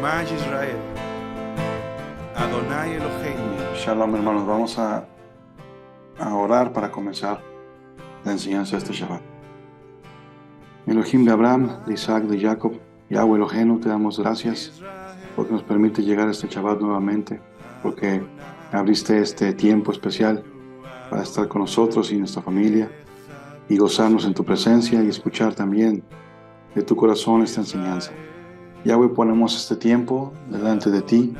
Shema Israel, Adonai Eloheinu. Shalom, hermanos. Vamos a orar para comenzar la enseñanza de este Shabbat. Elohim de Abraham, de Isaac, de Jacob, Yahweh Eloheinu, te damos gracias porque nos permite llegar a este Shabbat nuevamente, porque abriste este tiempo especial para estar con nosotros y nuestra familia y gozarnos en tu presencia y escuchar también de tu corazón esta enseñanza. Yahweh, ponemos este tiempo delante de ti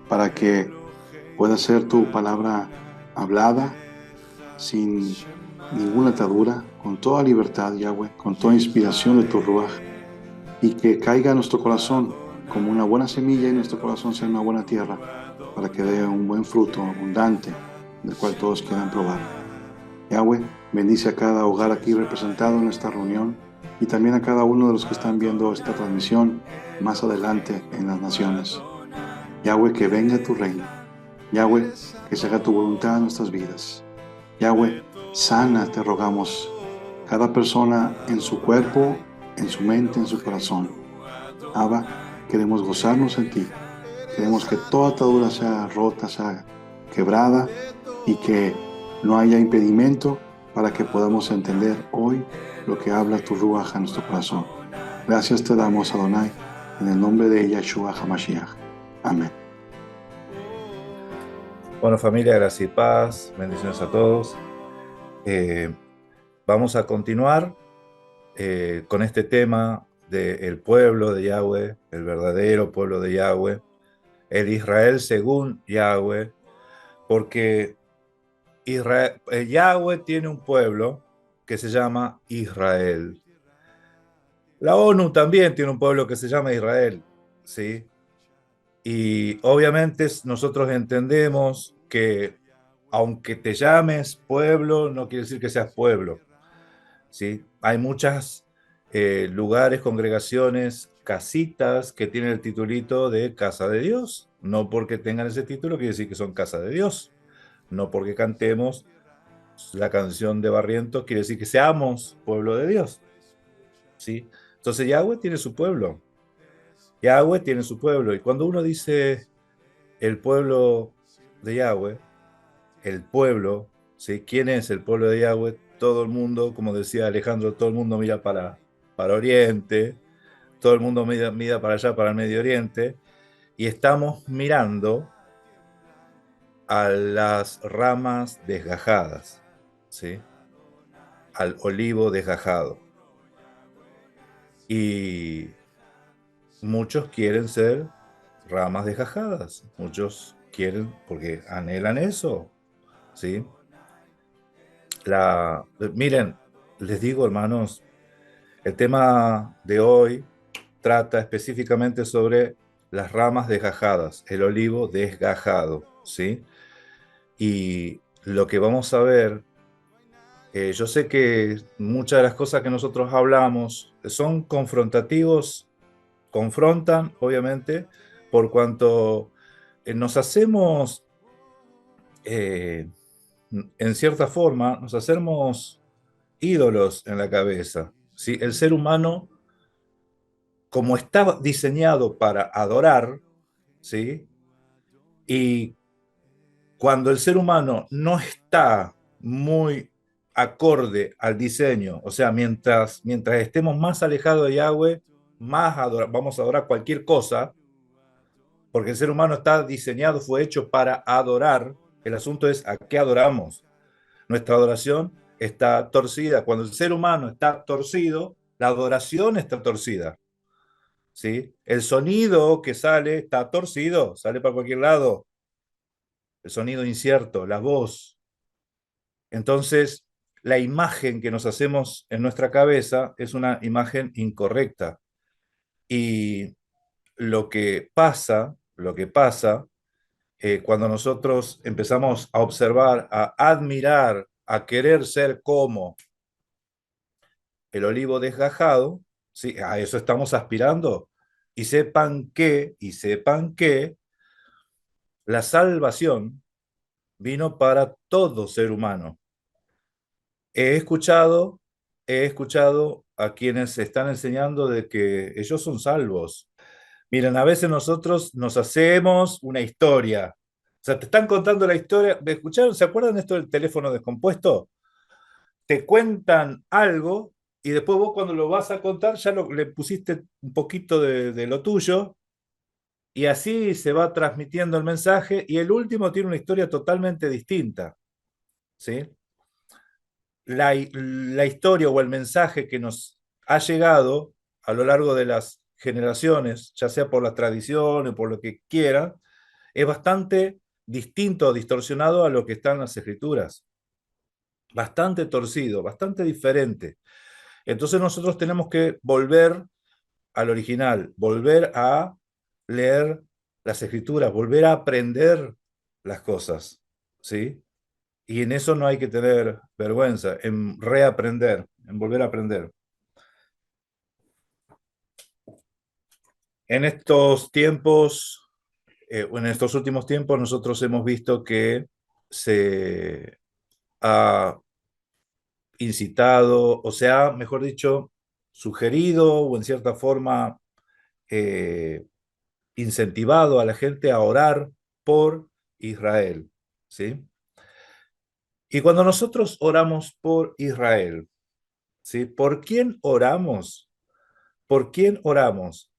para que pueda ser tu palabra hablada sin ninguna atadura, con toda libertad, Yahweh, con toda inspiración de tu Ruach, y que caiga en nuestro corazón como una buena semilla y nuestro corazón sea una buena tierra para que dé un buen fruto abundante del cual todos quieran probar. Yahweh, bendice a cada hogar aquí representado en esta reunión y también a cada uno de los que están viendo esta transmisión más adelante en las naciones. Yahweh, que venga tu reino. Yahweh, que se haga tu voluntad en nuestras vidas. Yahweh, sana, te rogamos, cada persona en su cuerpo, en su mente, en su corazón. Abba, queremos gozarnos en ti. Queremos que toda atadura sea rota, sea quebrada y que no haya impedimento para que podamos entender hoy lo que habla tu Ruach a nuestro corazón. Gracias te damos, Adonai, en el nombre de Yeshua HaMashiach. Amén. Bueno, familia, gracia y paz, bendiciones a todos. Vamos a continuar con este tema del pueblo de Yahweh, el verdadero pueblo de Yahweh, el Israel según Yahweh, porque Yahweh tiene un pueblo que se llama Israel. La ONU también tiene un pueblo que se llama Israel, ¿sí? Y obviamente nosotros entendemos que aunque te llames pueblo, no quiere decir que seas pueblo, ¿sí? Hay muchos lugares, congregaciones, casitas que tienen el titulito de Casa de Dios. No porque tengan ese título quiere decir que son Casa de Dios. No porque cantemos la canción de Barrientos quiere decir que seamos pueblo de Dios, ¿sí? Entonces Yahweh tiene su pueblo. Yahweh tiene su pueblo. Y cuando uno dice el pueblo de Yahweh, el pueblo, ¿sí? ¿Quién es el pueblo de Yahweh? Todo el mundo, como decía Alejandro, todo el mundo mira para Oriente, todo el mundo mira para allá, para el Medio Oriente, y estamos mirando a las ramas desgajadas, ¿sí? Al olivo desgajado. Y muchos quieren ser ramas desgajadas, muchos quieren, porque anhelan eso, ¿sí? Miren, les digo, hermanos, el tema de hoy trata específicamente sobre las ramas desgajadas, el olivo desgajado, ¿sí? Y lo que vamos a ver, yo sé que muchas de las cosas que nosotros hablamos son confrontativos, confrontan, obviamente, por cuanto nos hacemos, eh, en cierta forma, nos hacemos ídolos en la cabeza, ¿sí? El ser humano, como está diseñado para adorar, ¿sí? Y cuando el ser humano no está muy acorde al diseño, o sea, mientras estemos más alejados de Yahweh, vamos a adorar cualquier cosa, porque el ser humano está diseñado, fue hecho para adorar. El asunto es a qué adoramos. Nuestra adoración está torcida. Cuando el ser humano está torcido, la adoración está torcida, ¿sí? El sonido que sale está torcido, sale para cualquier lado. El sonido incierto, la voz. Entonces, la imagen que nos hacemos en nuestra cabeza es una imagen incorrecta. Y lo que pasa cuando nosotros empezamos a observar, a admirar, a querer ser como el olivo desgajado, ¿sí? A eso estamos aspirando. Y sepan que la salvación vino para todo ser humano. He escuchado, he escuchado a quienes están enseñando de que ellos son salvos, Miren, a veces nosotros nos hacemos una historia. O sea, te están contando la historia. ¿Me escucharon? ¿Se acuerdan esto del teléfono descompuesto? Te cuentan algo y después vos cuando lo vas a contar ya le pusiste un poquito de lo tuyo y así se va transmitiendo el mensaje y el último tiene una historia totalmente distinta, ¿sí? La historia o el mensaje que nos ha llegado a lo largo de las generaciones, ya sea por la tradición o por lo que quiera, es bastante distinto o distorsionado a lo que está en las escrituras. Bastante torcido, bastante diferente. Entonces nosotros tenemos que volver al original, volver a leer las escrituras, volver a aprender las cosas, ¿sí? Y en eso no hay que tener vergüenza, en reaprender, en volver a aprender. En estos tiempos, en estos últimos tiempos, nosotros hemos visto que se ha incitado, o sea, mejor dicho, sugerido o en cierta forma eh, incentivado a la gente a orar por Israel, ¿sí? Y cuando nosotros oramos por Israel, ¿sí? ¿Por quién oramos? ¿Por quién oramos?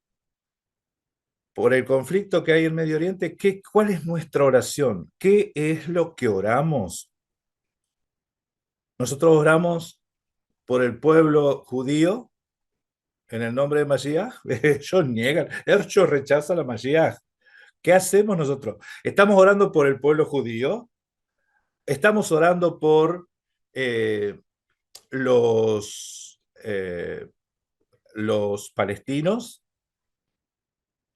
Por el conflicto que hay en Medio Oriente, ¿cuál es nuestra oración? ¿Qué es lo que oramos? Nosotros oramos por el pueblo judío en el nombre de Mashiach. Ellos niegan, ellos rechazan la Mashiach. ¿Qué hacemos nosotros? ¿Estamos orando por el pueblo judío? ¿Estamos orando por eh, los palestinos?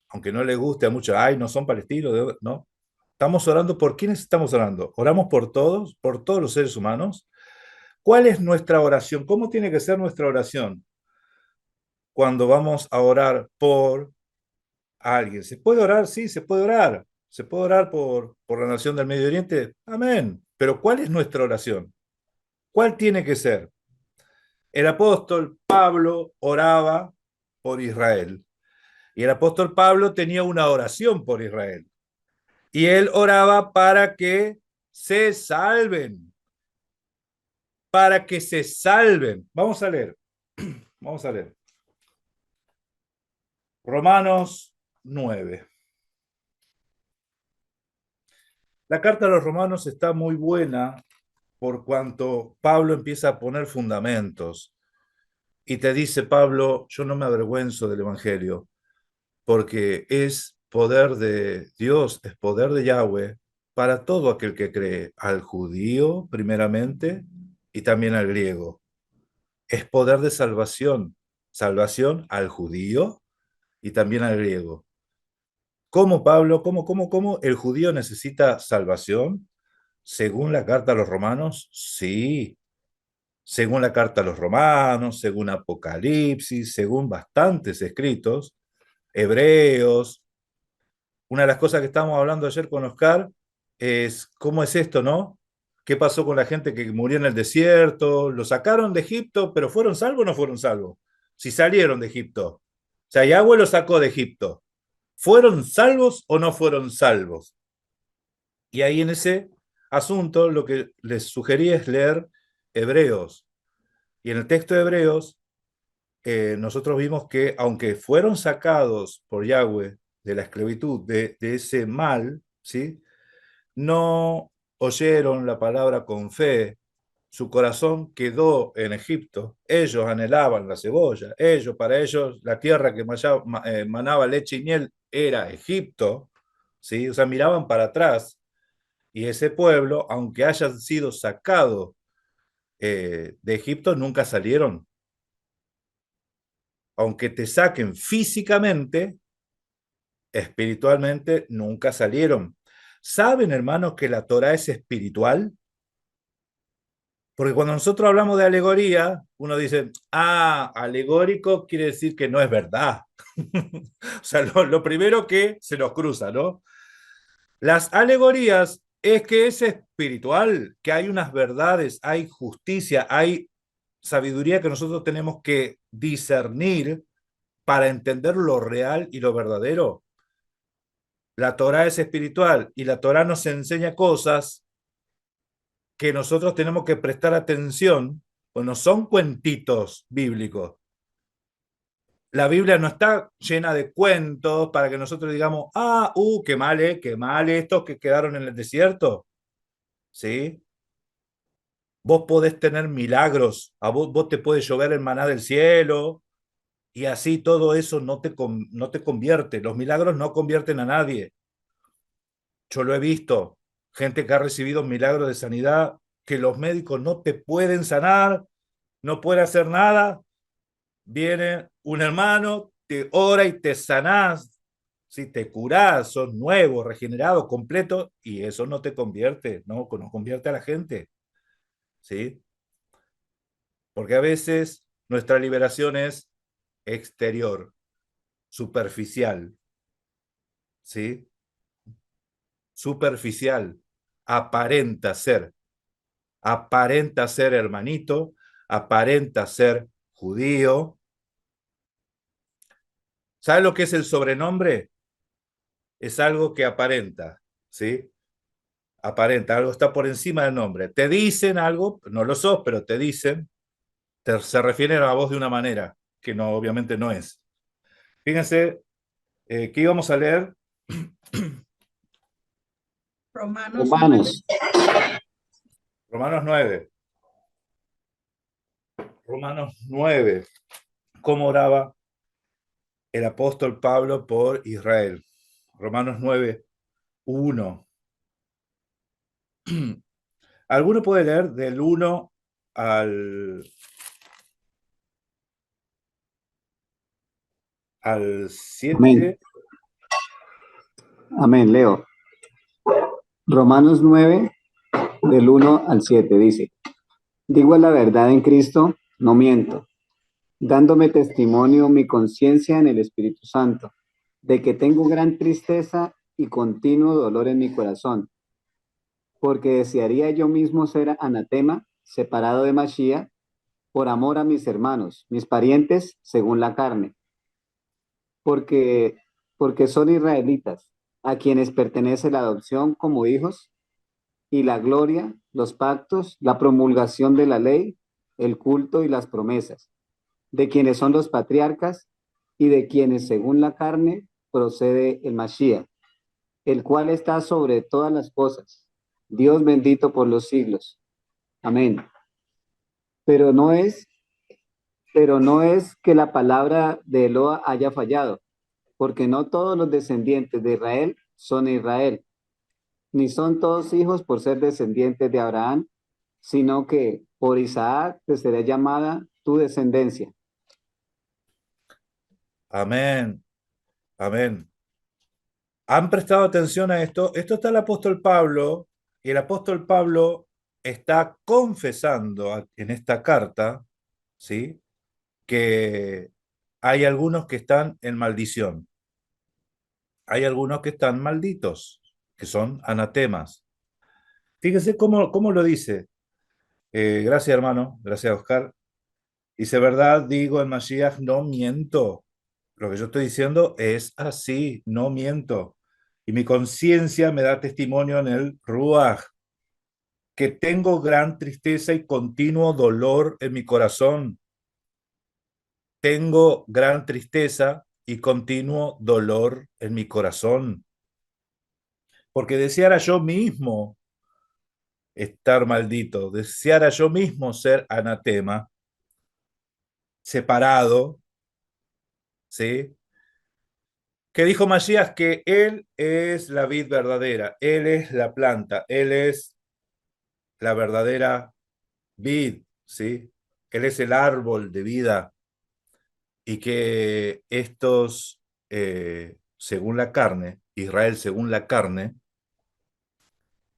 Aunque no les guste a muchos, ay, no son palestinos, no. Estamos orando por quiénes estamos orando. Oramos por todos los seres humanos. ¿Cuál es nuestra oración? ¿Cómo tiene que ser nuestra oración cuando vamos a orar por alguien? ¿Se puede orar? Sí, se puede orar. ¿Se puede orar por la nación del Medio Oriente? Amén. Pero ¿cuál es nuestra oración? ¿Cuál tiene que ser? El apóstol Pablo oraba por Israel. Y el apóstol Pablo tenía una oración por Israel. Y él oraba para que se salven. Para que se salven. Vamos a leer. Vamos a leer. Romanos 9. La carta a los romanos está muy buena por cuanto Pablo empieza a poner fundamentos. Y te dice Pablo, yo no me avergüenzo del Evangelio, porque es poder de Dios, es poder de Yahweh para todo aquel que cree, al judío primeramente y también al griego. Es poder de salvación, salvación al judío y también al griego. ¿Cómo, Pablo? ¿Cómo? ¿El judío necesita salvación? Según la carta a los romanos, sí. Según la carta a los romanos, según Apocalipsis, según bastantes escritos, hebreos. Una de las cosas que estábamos hablando ayer con Oscar es cómo es esto, ¿no? ¿Qué pasó con la gente que murió en el desierto? ¿Lo sacaron de Egipto, pero fueron salvos o no fueron salvos? Si salieron de Egipto. O sea, Yahweh los sacó de Egipto. ¿Fueron salvos o no fueron salvos? Y ahí en ese asunto lo que les sugerí es leer Hebreos. Y en el texto de Hebreos nosotros vimos que aunque fueron sacados por Yahweh de la esclavitud, de ese mal, ¿sí? No oyeron la palabra con fe, su corazón quedó en Egipto, ellos anhelaban la cebolla, para ellos la tierra que manaba leche y miel era Egipto, ¿sí? O sea, miraban para atrás y ese pueblo, aunque hayan sido sacados de Egipto, nunca salieron. Aunque te saquen físicamente, espiritualmente nunca salieron. ¿Saben, hermanos, que la Torah es espiritual? Porque cuando nosotros hablamos de alegoría, uno dice, alegórico quiere decir que no es verdad. O sea, lo primero que se nos cruza, ¿no? Las alegorías es que es espiritual, que hay unas verdades, hay justicia, hay sabiduría que nosotros tenemos que discernir para entender lo real y lo verdadero. La Torá es espiritual y la Torá nos enseña cosas que nosotros tenemos que prestar atención, pues no son cuentitos bíblicos. La Biblia no está llena de cuentos para que nosotros digamos, qué mal estos que quedaron en el desierto. ¿Sí? Vos podés tener milagros, vos te puede llover el maná del cielo y así todo eso no te convierte. Los milagros no convierten a nadie. Yo lo he visto, gente que ha recibido milagros de sanidad que los médicos no te pueden sanar, no pueden hacer nada. Viene un hermano, te ora y te sanás, si te curás, sos nuevo, regenerado, completo, y eso no te convierte, no convierte a la gente, ¿sí? Porque a veces nuestra liberación es exterior, superficial, ¿sí? Superficial, aparenta ser hermanito, aparenta ser judío. ¿Sabes lo que es el sobrenombre? Es algo que aparenta, ¿sí? Aparenta, algo está por encima del nombre. Te dicen algo, no lo sos, pero te dicen, se refieren a vos de una manera, que no, obviamente no es. Fíjense, ¿qué íbamos a leer? Romanos 9. Romanos 9. Romanos 9. ¿Cómo oraba el apóstol Pablo por Israel? Romanos 9, 1. ¿Alguno puede leer del 1 al Amén. 7? Amén, Leo. Romanos 9, del 1 al 7 dice, digo la verdad en Cristo, no miento, dándome testimonio mi conciencia en el Espíritu Santo, de que tengo gran tristeza y continuo dolor en mi corazón, porque desearía yo mismo ser anatema, separado de Mashiach, por amor a mis hermanos, mis parientes, según la carne, porque, porque son israelitas, a quienes pertenece la adopción como hijos y la gloria, los pactos, la promulgación de la ley, el culto y las promesas, de quienes son los patriarcas y de quienes según la carne procede el Mashiach, el cual está sobre todas las cosas, Dios bendito por los siglos. Amén. Pero no es, pero no es que la palabra de Eloa haya fallado, porque no todos los descendientes de Israel son Israel, ni son todos hijos por ser descendientes de Abraham, sino que por Isaac te será llamada tu descendencia. Amén, amén. ¿Han prestado atención a esto? Esto está el apóstol Pablo, y el apóstol Pablo está confesando en esta carta, ¿sí? Que hay algunos que están en maldición, hay algunos que están malditos, que son anatemas. Fíjese cómo lo dice. Gracias, hermano, gracias, Oscar. Dice, verdad, digo en Mashiach, no miento. Lo que yo estoy diciendo es así, no miento. Y mi conciencia me da testimonio en el Ruach, que tengo gran tristeza y continuo dolor en mi corazón. Tengo gran tristeza y continuo dolor en mi corazón. Porque deseara yo mismo estar maldito, deseara yo mismo ser anatema, separado, ¿sí? Que dijo Masías que él es la vid verdadera, él es la planta, él es la verdadera vid, ¿sí? Él es el árbol de vida y que estos, según la carne, Israel según la carne,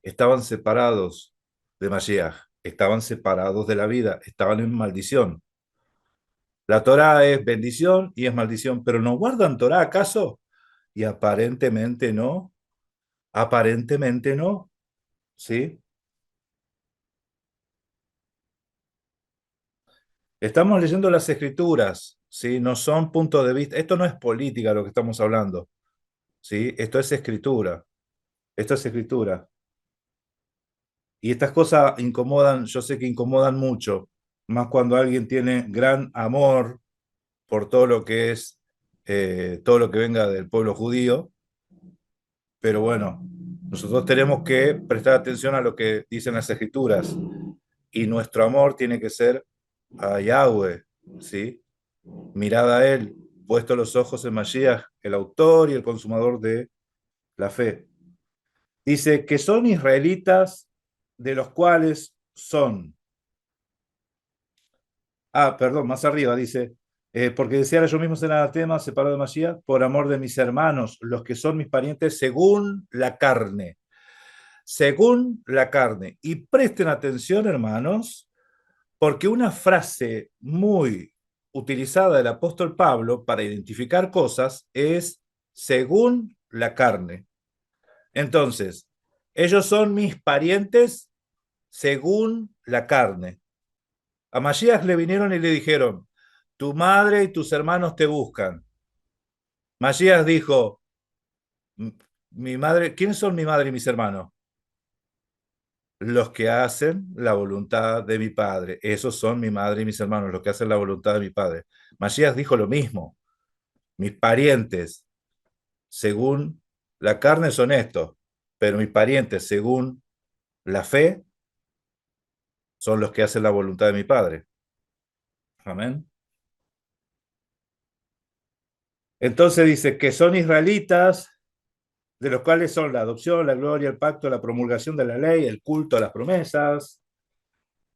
estaban separados de Mashiach, estaban separados de la vida, estaban en maldición. La Torá es bendición y es maldición, pero ¿no guardan Torá acaso? Y aparentemente no, ¿sí? Estamos leyendo las escrituras, ¿sí? No son puntos de vista. Esto no es política lo que estamos hablando, ¿sí? Esto es escritura. Esto es escritura. Y estas cosas incomodan, yo sé que incomodan mucho, más cuando alguien tiene gran amor por todo lo que es, todo lo que venga del pueblo judío, pero bueno, nosotros tenemos que prestar atención a lo que dicen las escrituras y nuestro amor tiene que ser a Yahweh, ¿sí? Mirada a Él, puesto los ojos en Mashiach, el autor y el consumador de la fe. Dice que son israelitas de los cuales son. Perdón, más arriba dice, porque deseara yo mismo ser anatema, separado de Mashiach, por amor de mis hermanos, los que son mis parientes según la carne. Según la carne. Y presten atención, hermanos, porque una frase muy utilizada del apóstol Pablo para identificar cosas es según la carne. Entonces, ellos son mis parientes según la carne. A Mashiach le vinieron y le dijeron, tu madre y tus hermanos te buscan. Mashiach dijo, mi madre, ¿quiénes son mi madre y mis hermanos? Los que hacen la voluntad de mi Padre. Esos son mi madre y mis hermanos, los que hacen la voluntad de mi Padre. Mashiach dijo lo mismo. Mis parientes, según la carne, son estos, pero mis parientes, según la fe, son los que hacen la voluntad de mi Padre. Amén. Entonces dice que son israelitas, de los cuales son la adopción, la gloria, el pacto, la promulgación de la ley, el culto a las promesas,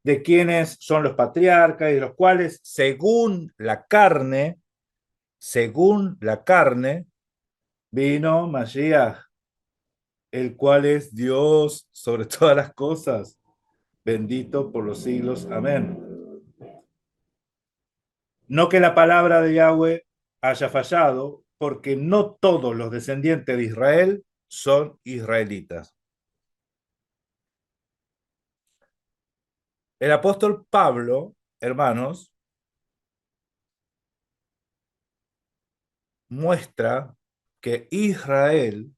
de quienes son los patriarcas y de los cuales, según la carne, vino Mashiach, el cual es Dios sobre todas las cosas, bendito por los siglos. Amén. No que la palabra de Yahweh haya fallado, porque no todos los descendientes de Israel son israelitas. El apóstol Pablo, hermanos, muestra que Israel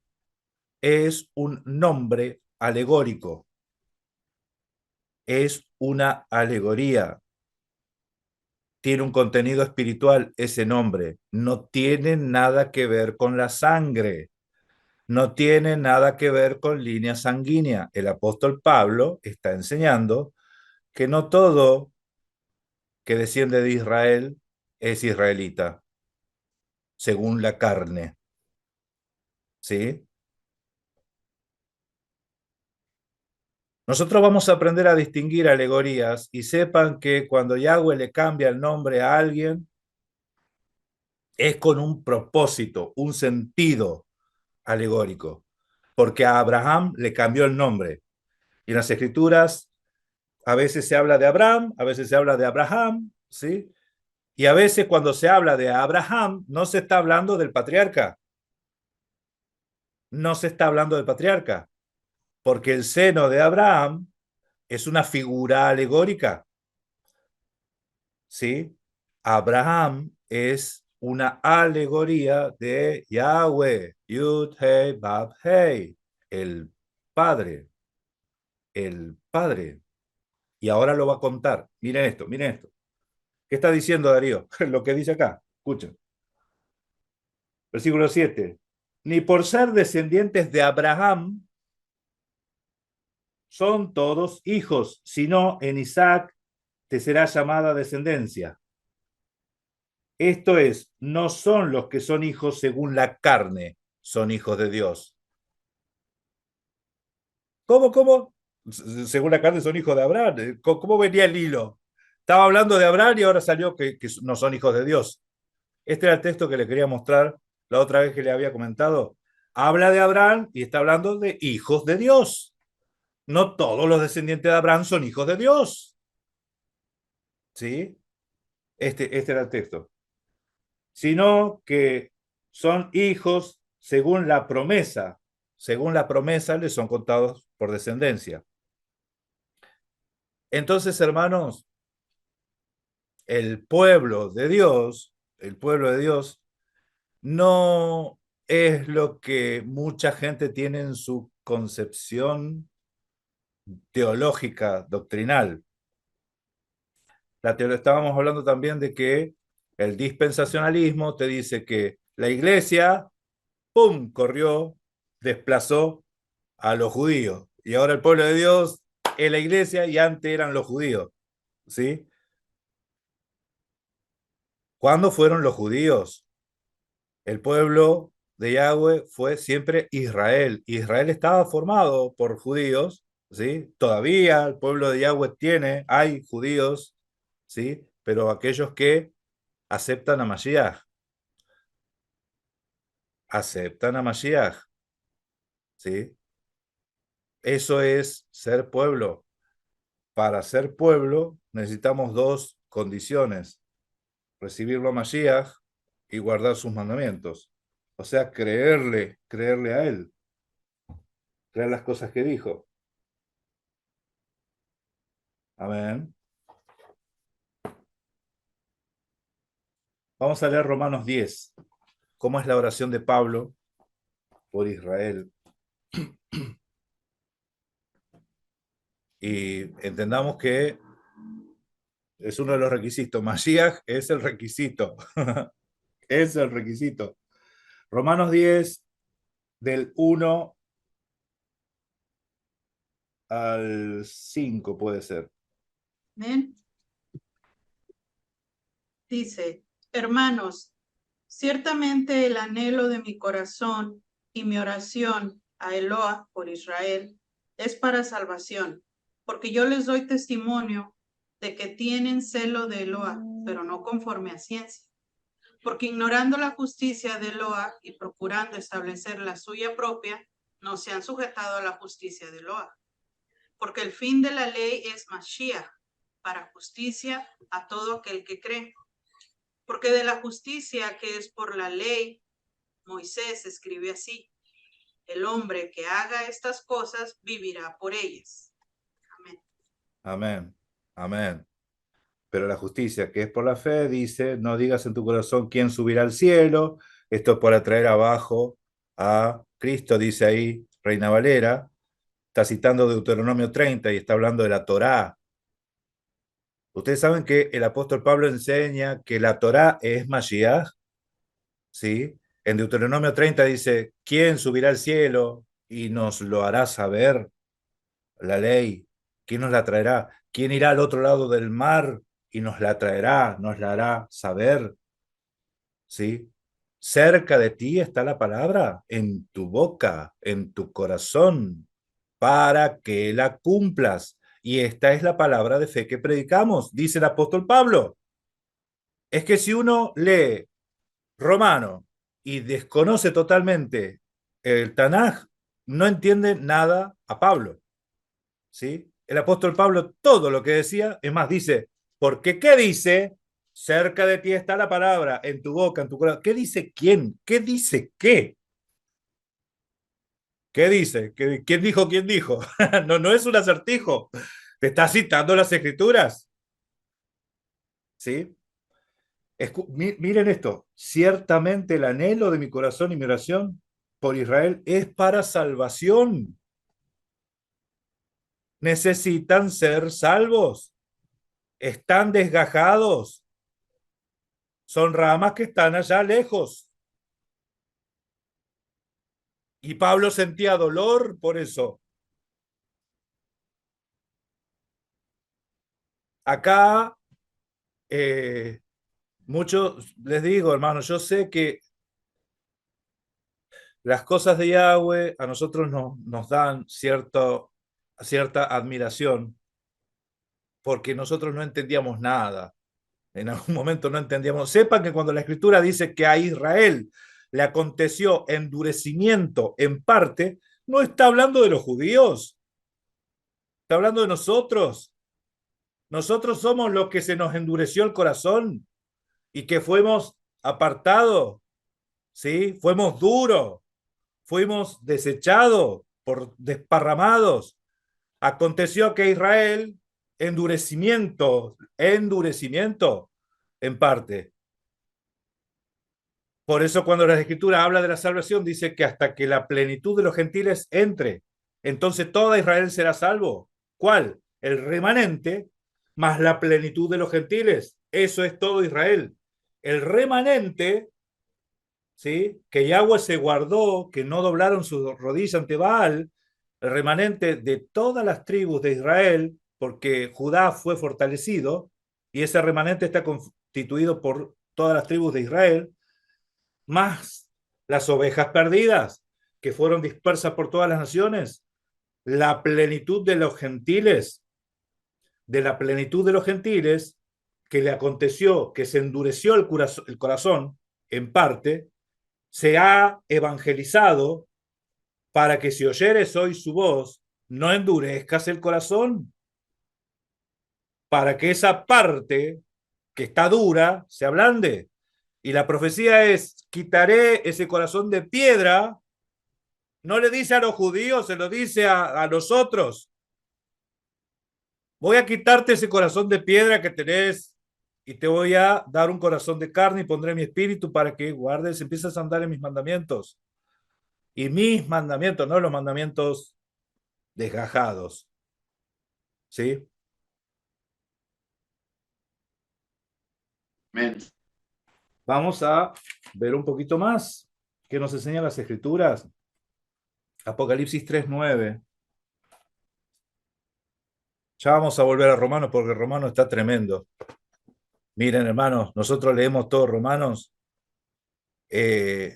es un nombre alegórico, es una alegoría, tiene un contenido espiritual ese nombre, no tiene nada que ver con la sangre, no tiene nada que ver con línea sanguínea. El apóstol Pablo está enseñando que no todo que desciende de Israel es israelita, según la carne, ¿sí? Nosotros vamos a aprender a distinguir alegorías y sepan que cuando Yahweh le cambia el nombre a alguien, es con un propósito, un sentido alegórico, porque a Abraham le cambió el nombre. Y en las escrituras a veces se habla de Abraham, a veces se habla de Abraham, ¿sí? Y a veces cuando se habla de Abraham, no se está hablando del patriarca, no se está hablando del patriarca, porque el seno de Abraham es una figura alegórica, ¿sí? Abraham es una alegoría de Yahweh, Yud, Hei, Bab, Hei, el Padre, el Padre. Y ahora lo va a contar. Miren esto, miren esto. ¿Qué está diciendo Darío? Lo que dice acá. Escuchen. Versículo 7. Ni por ser descendientes de Abraham son todos hijos, sino en Isaac te será llamada descendencia. Esto es, no son los que son hijos según la carne, son hijos de Dios. ¿Cómo? Según la carne son hijos de Abraham. ¿Cómo venía el hilo? Estaba hablando de Abraham y ahora salió que no son hijos de Dios. Este era el texto que le quería mostrar la otra vez que le había comentado. Habla de Abraham y está hablando de hijos de Dios. No todos los descendientes de Abraham son hijos de Dios. ¿Sí? Este era el texto. Sino que son hijos según la promesa. Según la promesa les son contados por descendencia. Entonces, hermanos, el pueblo de Dios el pueblo de Dios, no es lo que mucha gente tiene en su concepción teológica, doctrinal. Estábamos hablando también de que el dispensacionalismo te dice que la iglesia, ¡pum!, corrió, desplazó a los judíos. Y ahora el pueblo de Dios es la iglesia y antes eran los judíos. ¿Sí? ¿Cuándo fueron los judíos? El pueblo de Yahweh fue siempre Israel. Israel estaba formado por judíos, ¿sí? Todavía el pueblo de Yahweh hay judíos, ¿sí? Pero aquellos que aceptan a Mashiach, ¿sí? Eso es ser pueblo. Para ser pueblo necesitamos dos condiciones: recibirlo a Mashiach y guardar sus mandamientos. O sea, creerle a él, creer las cosas que dijo. Amén. Vamos a leer Romanos 10. ¿Cómo es la oración de Pablo por Israel? Y entendamos que es uno de los requisitos. Mashiach es el requisito. Es el requisito. Romanos 10, del 1 al 5 puede ser. Amén. Dice, hermanos, ciertamente el anhelo de mi corazón y mi oración a Eloa por Israel es para salvación, porque yo les doy testimonio de que tienen celo de Eloa, pero no conforme a ciencia. Porque ignorando la justicia de Eloa y procurando establecer la suya propia, no se han sujetado a la justicia de Eloa. Porque el fin de la ley es Mashiach, para justicia a todo aquel que cree. Porque de la justicia que es por la ley, Moisés escribe así: el hombre que haga estas cosas vivirá por ellas. Amén. Amén. Amén. Pero la justicia que es por la fe dice, no digas en tu corazón quién subirá al cielo. Esto es para traer abajo a Cristo, dice ahí Reina Valera. Está citando Deuteronomio 30 y está hablando de la Torá. Ustedes saben que el apóstol Pablo enseña que la Torá es Mashiach, ¿sí? En Deuteronomio 30 dice, ¿quién subirá al cielo y nos lo hará saber? La ley. ¿Quién nos la traerá? ¿Quién irá al otro lado del mar y nos la traerá, nos la hará saber? ¿Sí? Cerca de ti está la palabra, en tu boca, en tu corazón, para que la cumplas. Y esta es la palabra de fe que predicamos, dice el apóstol Pablo. Es que si uno lee Romano y desconoce totalmente el Tanaj, no entiende nada a Pablo. ¿Sí? El apóstol Pablo todo lo que decía, es más, dice, porque ¿qué dice? Cerca de ti está la palabra, en tu boca, en tu corazón. ¿Qué dice quién? ¿Qué dice qué? ¿Qué dice? ¿Quién dijo quién dijo? No, no es un acertijo. Te está citando las escrituras. ¿Sí? Miren esto. Ciertamente el anhelo de mi corazón y mi oración por Israel es para salvación. Necesitan ser salvos. Están desgajados. Son ramas que están allá lejos. Y Pablo sentía dolor por eso. Acá, muchos, les digo, hermanos, yo sé que las cosas de Yahweh a nosotros nos dan cierta admiración, porque nosotros no entendíamos nada. En algún momento no entendíamos. Sepan que cuando la Escritura dice que a Israel le aconteció endurecimiento en parte, no está hablando de los judíos, está hablando de nosotros. Nosotros somos los que se nos endureció el corazón y que fuimos apartados, ¿sí? Fuimos duros, fuimos desechados, desparramados. Aconteció que Israel, endurecimiento en parte. Por eso cuando la Escritura habla de la salvación, dice que hasta que la plenitud de los gentiles entre, entonces toda Israel será salvo. ¿Cuál? El remanente más la plenitud de los gentiles. Eso es todo Israel. El remanente, ¿sí?, que Yahweh se guardó, que no doblaron sus rodillas ante Baal, el remanente de todas las tribus de Israel, porque Judá fue fortalecido, y ese remanente está constituido por todas las tribus de Israel, más las ovejas perdidas, que fueron dispersas por todas las naciones, la plenitud de los gentiles, de la plenitud de los gentiles, que le aconteció, que se endureció el corazón, en parte, se ha evangelizado para que si oyeres hoy su voz, no endurezcas el corazón, para que esa parte que está dura se ablande. Y la profecía es, quitaré ese corazón de piedra. No le dice a los judíos, se lo dice a nosotros. Voy a quitarte ese corazón de piedra que tenés y te voy a dar un corazón de carne y pondré mi espíritu para que guardes, empieces a andar en mis mandamientos. Y mis mandamientos, no los mandamientos desgajados. ¿Sí? Amén. Vamos a ver un poquito más qué nos enseñan las Escrituras. Apocalipsis 3:9. Ya vamos a volver a Romanos porque Romanos está tremendo. Miren, hermanos, nosotros leemos todos Romanos y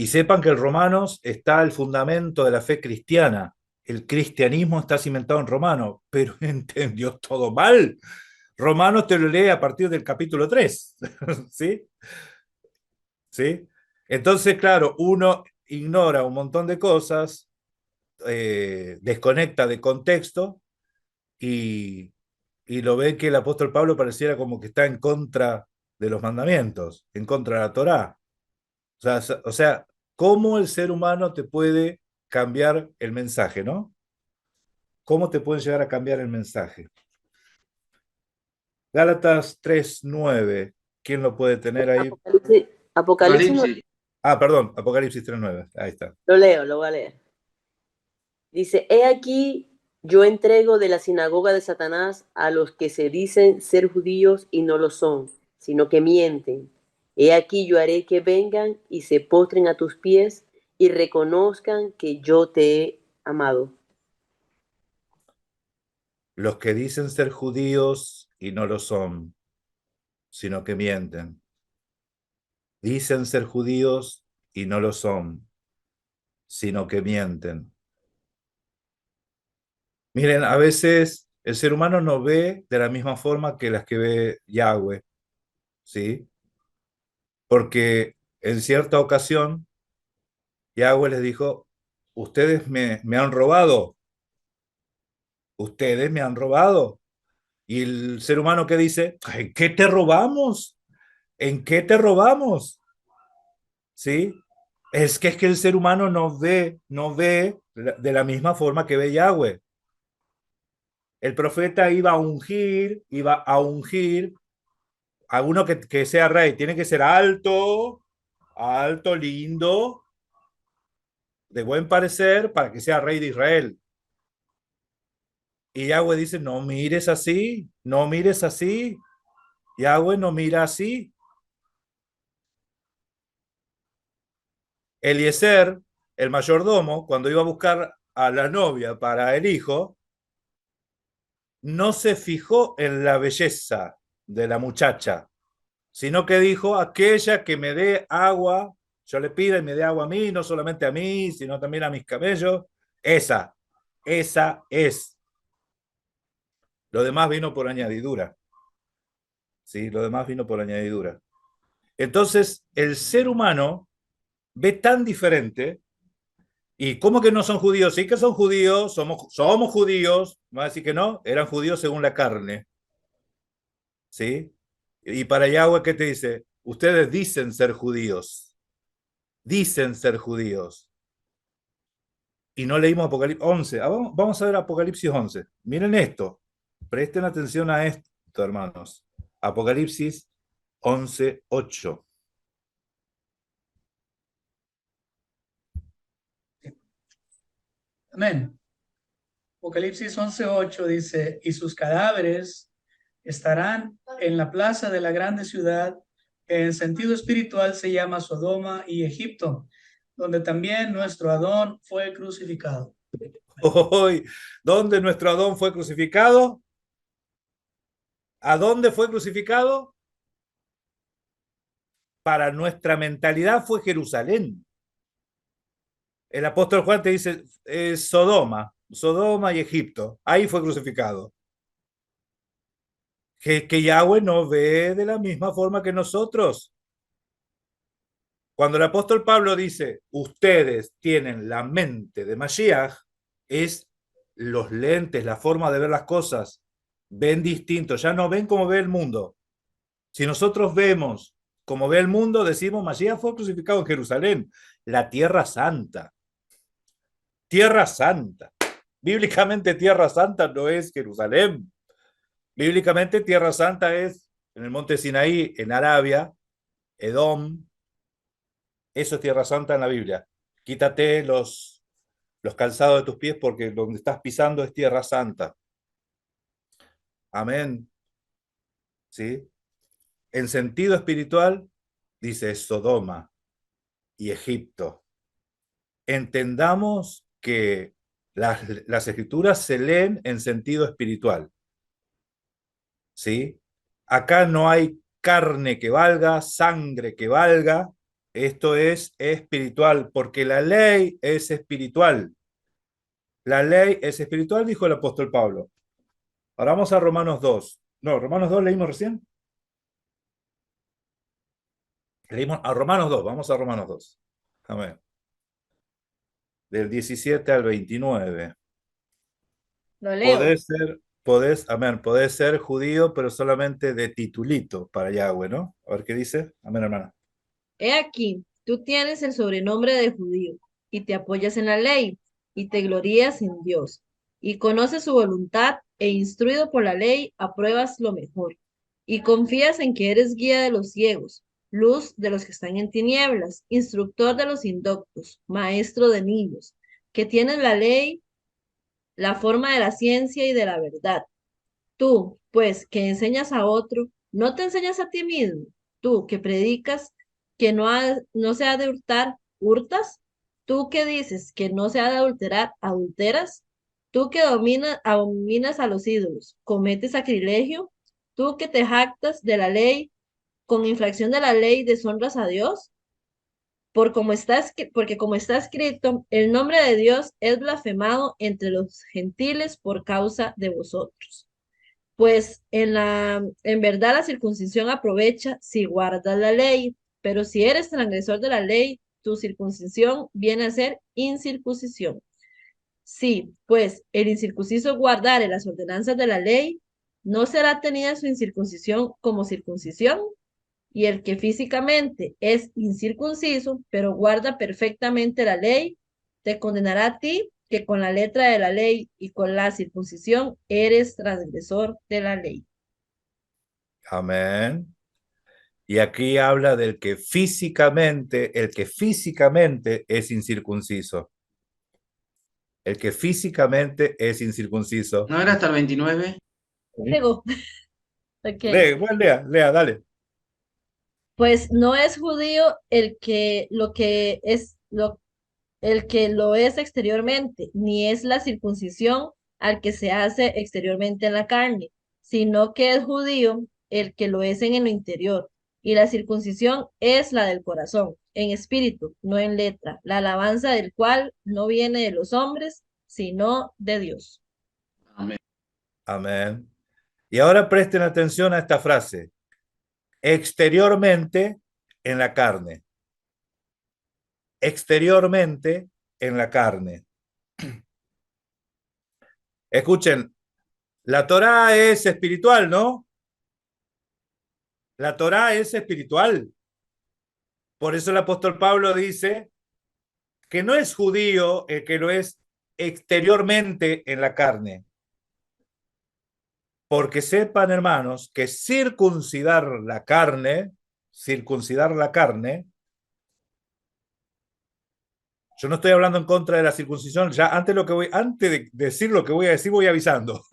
sepan que en Romanos está el fundamento de la fe cristiana. El cristianismo está cimentado en Romanos, pero entendió todo mal. Romanos te lo lee a partir del capítulo 3. ¿Sí? ¿Sí? Entonces, claro, uno ignora un montón de cosas, desconecta de contexto y, y lo ve que el apóstol Pablo pareciera como que está en contra de los mandamientos, en contra de la Torá. O sea, ¿cómo el ser humano te puede cambiar el mensaje, no? ¿Cómo te pueden llegar a cambiar el mensaje? Gálatas 3:9. ¿Quién lo puede tener ahí? Apocalipsis Perdón, Apocalipsis 3:9. Ahí está. lo voy a leer. Dice, he aquí, yo entrego de la sinagoga de Satanás a los que se dicen ser judíos y no lo son, sino que mienten. He aquí, yo haré que vengan y se postren a tus pies y reconozcan que yo te he amado. Los que dicen ser judíos y no lo son, sino que mienten. Dicen ser judíos y no lo son, sino que mienten. Miren, a veces el ser humano no ve de la misma forma que las que ve Yahweh, ¿sí? Porque en cierta ocasión Yahweh les dijo, ustedes me han robado, ustedes me han robado. Y el ser humano que dice, ¿en qué te robamos? ¿En qué te robamos? ¿Sí? Es que el ser humano no ve de la misma forma que ve Yahweh. El profeta iba a ungir a uno que sea rey. Tiene que ser alto, lindo, de buen parecer, para que sea rey de Israel. Y Yahweh dice, no mires así, no mires así. Yahweh no mira así. Eliezer, el mayordomo, cuando iba a buscar a la novia para el hijo, no se fijó en la belleza de la muchacha, sino que dijo, aquella que me dé agua, yo le pido y me dé agua a mí, no solamente a mí, sino también a mis camellos, esa es. Lo demás vino por añadidura. ¿Sí? Lo demás vino por añadidura. Entonces, el ser humano ve tan diferente. ¿Y cómo que no son judíos? Sí que son judíos, somos judíos, no va a decir que no, eran judíos según la carne. ¿Sí? Y para Yahweh, ¿qué te dice? Ustedes dicen ser judíos. Dicen ser judíos. Y no leímos Apocalipsis 11. Vamos a ver Apocalipsis 11. Miren esto. Presten atención a esto, hermanos. Apocalipsis 11:8. Amén. Apocalipsis 11:8 dice, y sus cadáveres estarán en la plaza de la grande ciudad, que en sentido espiritual se llama Sodoma y Egipto, donde también nuestro Adón fue crucificado. Hoy, ¿dónde nuestro Adón fue crucificado? ¿A dónde fue crucificado? Para nuestra mentalidad fue Jerusalén. El apóstol Juan te dice Sodoma y Egipto. Ahí fue crucificado. Que Yahweh no ve de la misma forma que nosotros. Cuando el apóstol Pablo dice, ustedes tienen la mente de Mashiach, es los lentes, la forma de ver las cosas. Ven distinto, ya no ven como ve el mundo. Si nosotros vemos como ve el mundo, decimos, Mashiach fue crucificado en Jerusalén, la tierra santa. Tierra santa. Bíblicamente Tierra Santa no es Jerusalén. Bíblicamente Tierra Santa es en el monte Sinaí, en Arabia, Edom. Eso es Tierra Santa en la Biblia. Quítate los calzados de tus pies porque donde estás pisando es Tierra Santa. Amén. ¿Sí? En sentido espiritual, dice Sodoma y Egipto. Entendamos que las escrituras se leen en sentido espiritual. ¿Sí? Acá no hay carne que valga, sangre que valga. Esto es espiritual, porque la ley es espiritual. La ley es espiritual, dijo el apóstol Pablo. Ahora vamos a Romanos 2. No, Romanos 2 leímos recién. Leímos a Romanos 2, vamos a Romanos 2. Amén. Del 17 al 29. Lo leo. Podés ser judío, pero solamente de titulito para Yahweh, ¿no? A ver qué dice. Amén, hermana. He aquí, tú tienes el sobrenombre de judío, y te apoyas en la ley, y te glorías en Dios, y conoces su voluntad, e instruido por la ley, apruebas lo mejor, y confías en que eres guía de los ciegos, luz de los que están en tinieblas, instructor de los indoctos, maestro de niños, que tienes la ley, la forma de la ciencia y de la verdad. Tú, pues, que enseñas a otro, ¿no te enseñas a ti mismo? Tú, que predicas que no se ha de hurtar, ¿hurtas? Tú que dices que no se ha de adulterar, ¿adulteras? Tú que abominas a los ídolos, ¿cometes sacrilegio? Tú que te jactas de la ley, con infracción de la ley, deshonras a Dios. Porque como está escrito, el nombre de Dios es blasfemado entre los gentiles por causa de vosotros. Pues en verdad la circuncisión aprovecha si guardas la ley, pero si eres transgresor de la ley, tu circuncisión viene a ser incircuncisión. Sí, pues el incircunciso guardare las ordenanzas de la ley, ¿no será tenida su incircuncisión como circuncisión? Y el que físicamente es incircunciso, pero guarda perfectamente la ley, te condenará a ti, que con la letra de la ley y con la circuncisión eres transgresor de la ley. Amén. Y aquí habla el que físicamente es incircunciso. El que físicamente es incircunciso. ¿No era hasta el 29? Digo, ok. Lea, dale. Pues no es judío el que lo es exteriormente, ni es la circuncisión al que se hace exteriormente en la carne, sino que es judío el que lo es en lo interior. Y la circuncisión es la del corazón, en espíritu, no en letra, la alabanza del cual no viene de los hombres, sino de Dios. Amén. Amén. Y ahora presten atención a esta frase. Exteriormente en la carne. Exteriormente en la carne. Escuchen, la Torá es espiritual, ¿no? La Torá es espiritual. Por eso el apóstol Pablo dice que no es judío el que lo es exteriormente en la carne. Porque sepan, hermanos, que circuncidar la carne Yo no estoy hablando en contra de la circuncisión. Ya antes de decir lo que voy a decir, voy avisando.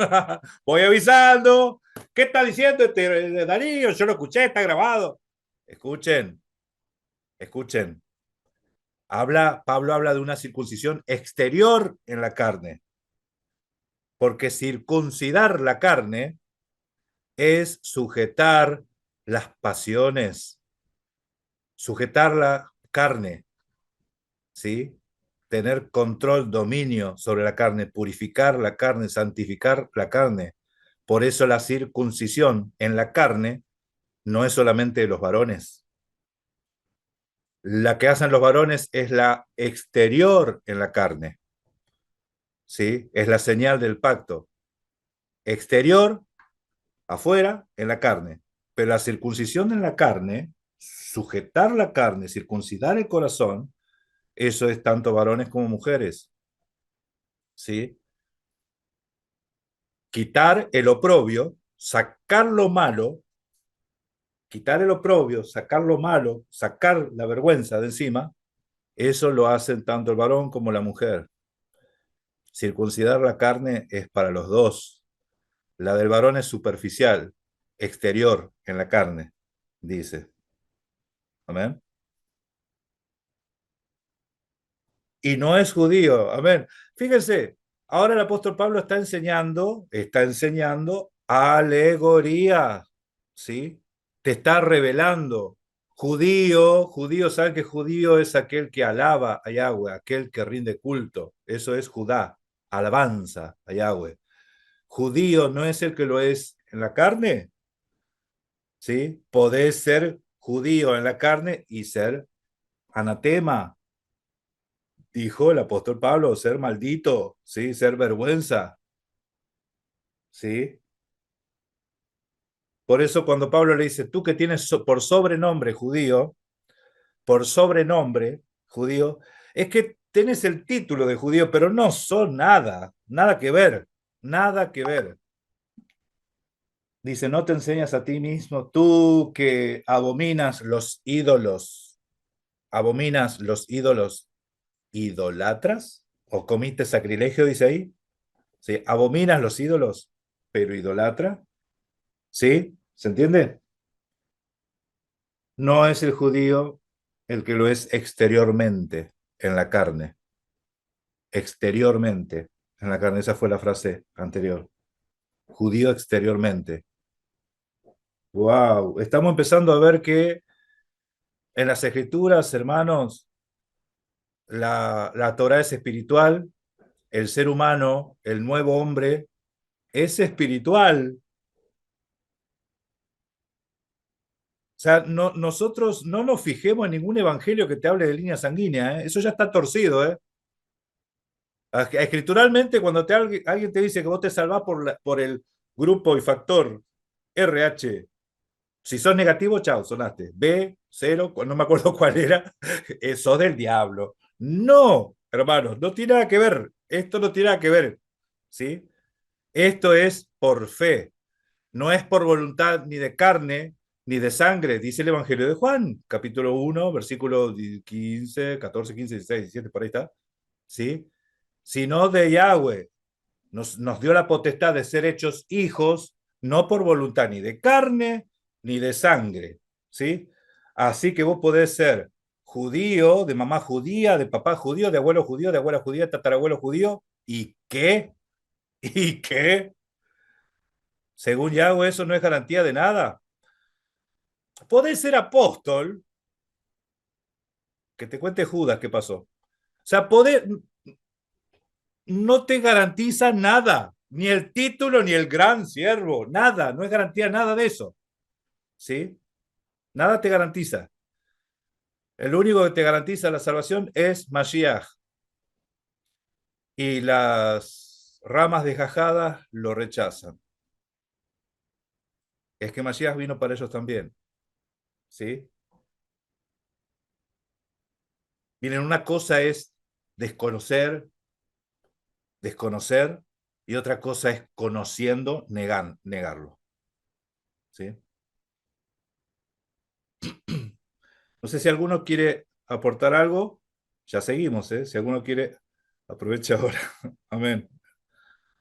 Voy avisando. ¿Qué está diciendo este Darío? Yo lo escuché, está grabado. Escuchen, escuchen. Pablo habla de una circuncisión exterior en la carne. Porque circuncidar la carne es sujetar las pasiones, sujetar la carne, ¿sí? Tener control, dominio sobre la carne, purificar la carne, santificar la carne. Por eso la circuncisión en la carne no es solamente de los varones. La que hacen los varones es la exterior en la carne, ¿sí? Es la señal del pacto. Exterior, afuera, en la carne. Pero la circuncisión en la carne, sujetar la carne, circuncidar el corazón, eso es tanto varones como mujeres, ¿sí? Quitar el oprobio, sacar lo malo, quitar el oprobio, sacar lo malo, sacar la vergüenza de encima, eso lo hacen tanto el varón como la mujer. Circuncidar la carne es para los dos. La del varón es superficial, exterior en la carne, dice. Amén. Y no es judío. Amén. Fíjense, ahora el apóstol Pablo está enseñando alegoría, ¿sí? Te está revelando. Judío, ¿saben que judío es aquel que alaba a Yahweh, aquel que rinde culto? Eso es Judá, alabanza a Yahweh. Judío no es el que lo es en la carne, ¿sí? Podés ser judío en la carne y ser anatema, dijo el apóstol Pablo, ser maldito, ¿sí? Ser vergüenza, ¿sí? Por eso cuando Pablo le dice, tú que tienes por sobrenombre judío, es que tenés el título de judío, pero no son nada que ver, nada que ver. Dice, no te enseñas a ti mismo, tú que abominas los ídolos, idolatras, o comiste sacrilegio, dice ahí. ¿Sí? Abominas los ídolos, pero idolatra. ¿Sí? ¿Se entiende? No es el judío el que lo es exteriormente en la carne. Exteriormente en la carne. Esa fue la frase anterior. Judío exteriormente. Wow. Estamos empezando a ver que en las escrituras, hermanos, la Torah es espiritual, el ser humano, el nuevo hombre, es espiritual. O sea, nosotros no nos fijemos en ningún evangelio que te hable de línea sanguínea, ¿eh? Eso ya está torcido, ¿eh? Escrituralmente, cuando alguien te dice que vos te salvás por el grupo y factor RH, si sos negativo, chao, sonaste. B, cero, no me acuerdo cuál era, sos del diablo. No, hermanos, no tiene nada que ver. Esto no tiene nada que ver, ¿sí? Esto es por fe. No es por voluntad ni de carne ni de sangre, dice el Evangelio de Juan, capítulo 1, versículo 15, 14, 15, 16, 17, por ahí está, ¿sí? Sino de Yahweh. Nos dio la potestad de ser hechos hijos, no por voluntad ni de carne ni de sangre, ¿sí? Así que vos podés ser judío, de mamá judía, de papá judío, de abuela judía, tatarabuelo judío, ¿y qué? ¿Y qué? Según Yahweh, eso no es garantía de nada. Podés ser apóstol, que te cuente Judas qué pasó. O sea, no te garantiza nada, ni el título, ni el gran siervo, nada, no es garantía nada de eso. ¿Sí? Nada te garantiza. El único que te garantiza la salvación es Mashiach. Y las ramas de Jajada lo rechazan. Es que Mashiach vino para ellos también. ¿Sí? Miren, una cosa es desconocer, y otra cosa es conociendo, negarlo. ¿Sí? No sé si alguno quiere aportar algo. Ya seguimos, ¿eh? Si alguno quiere, aprovecha ahora. Amén.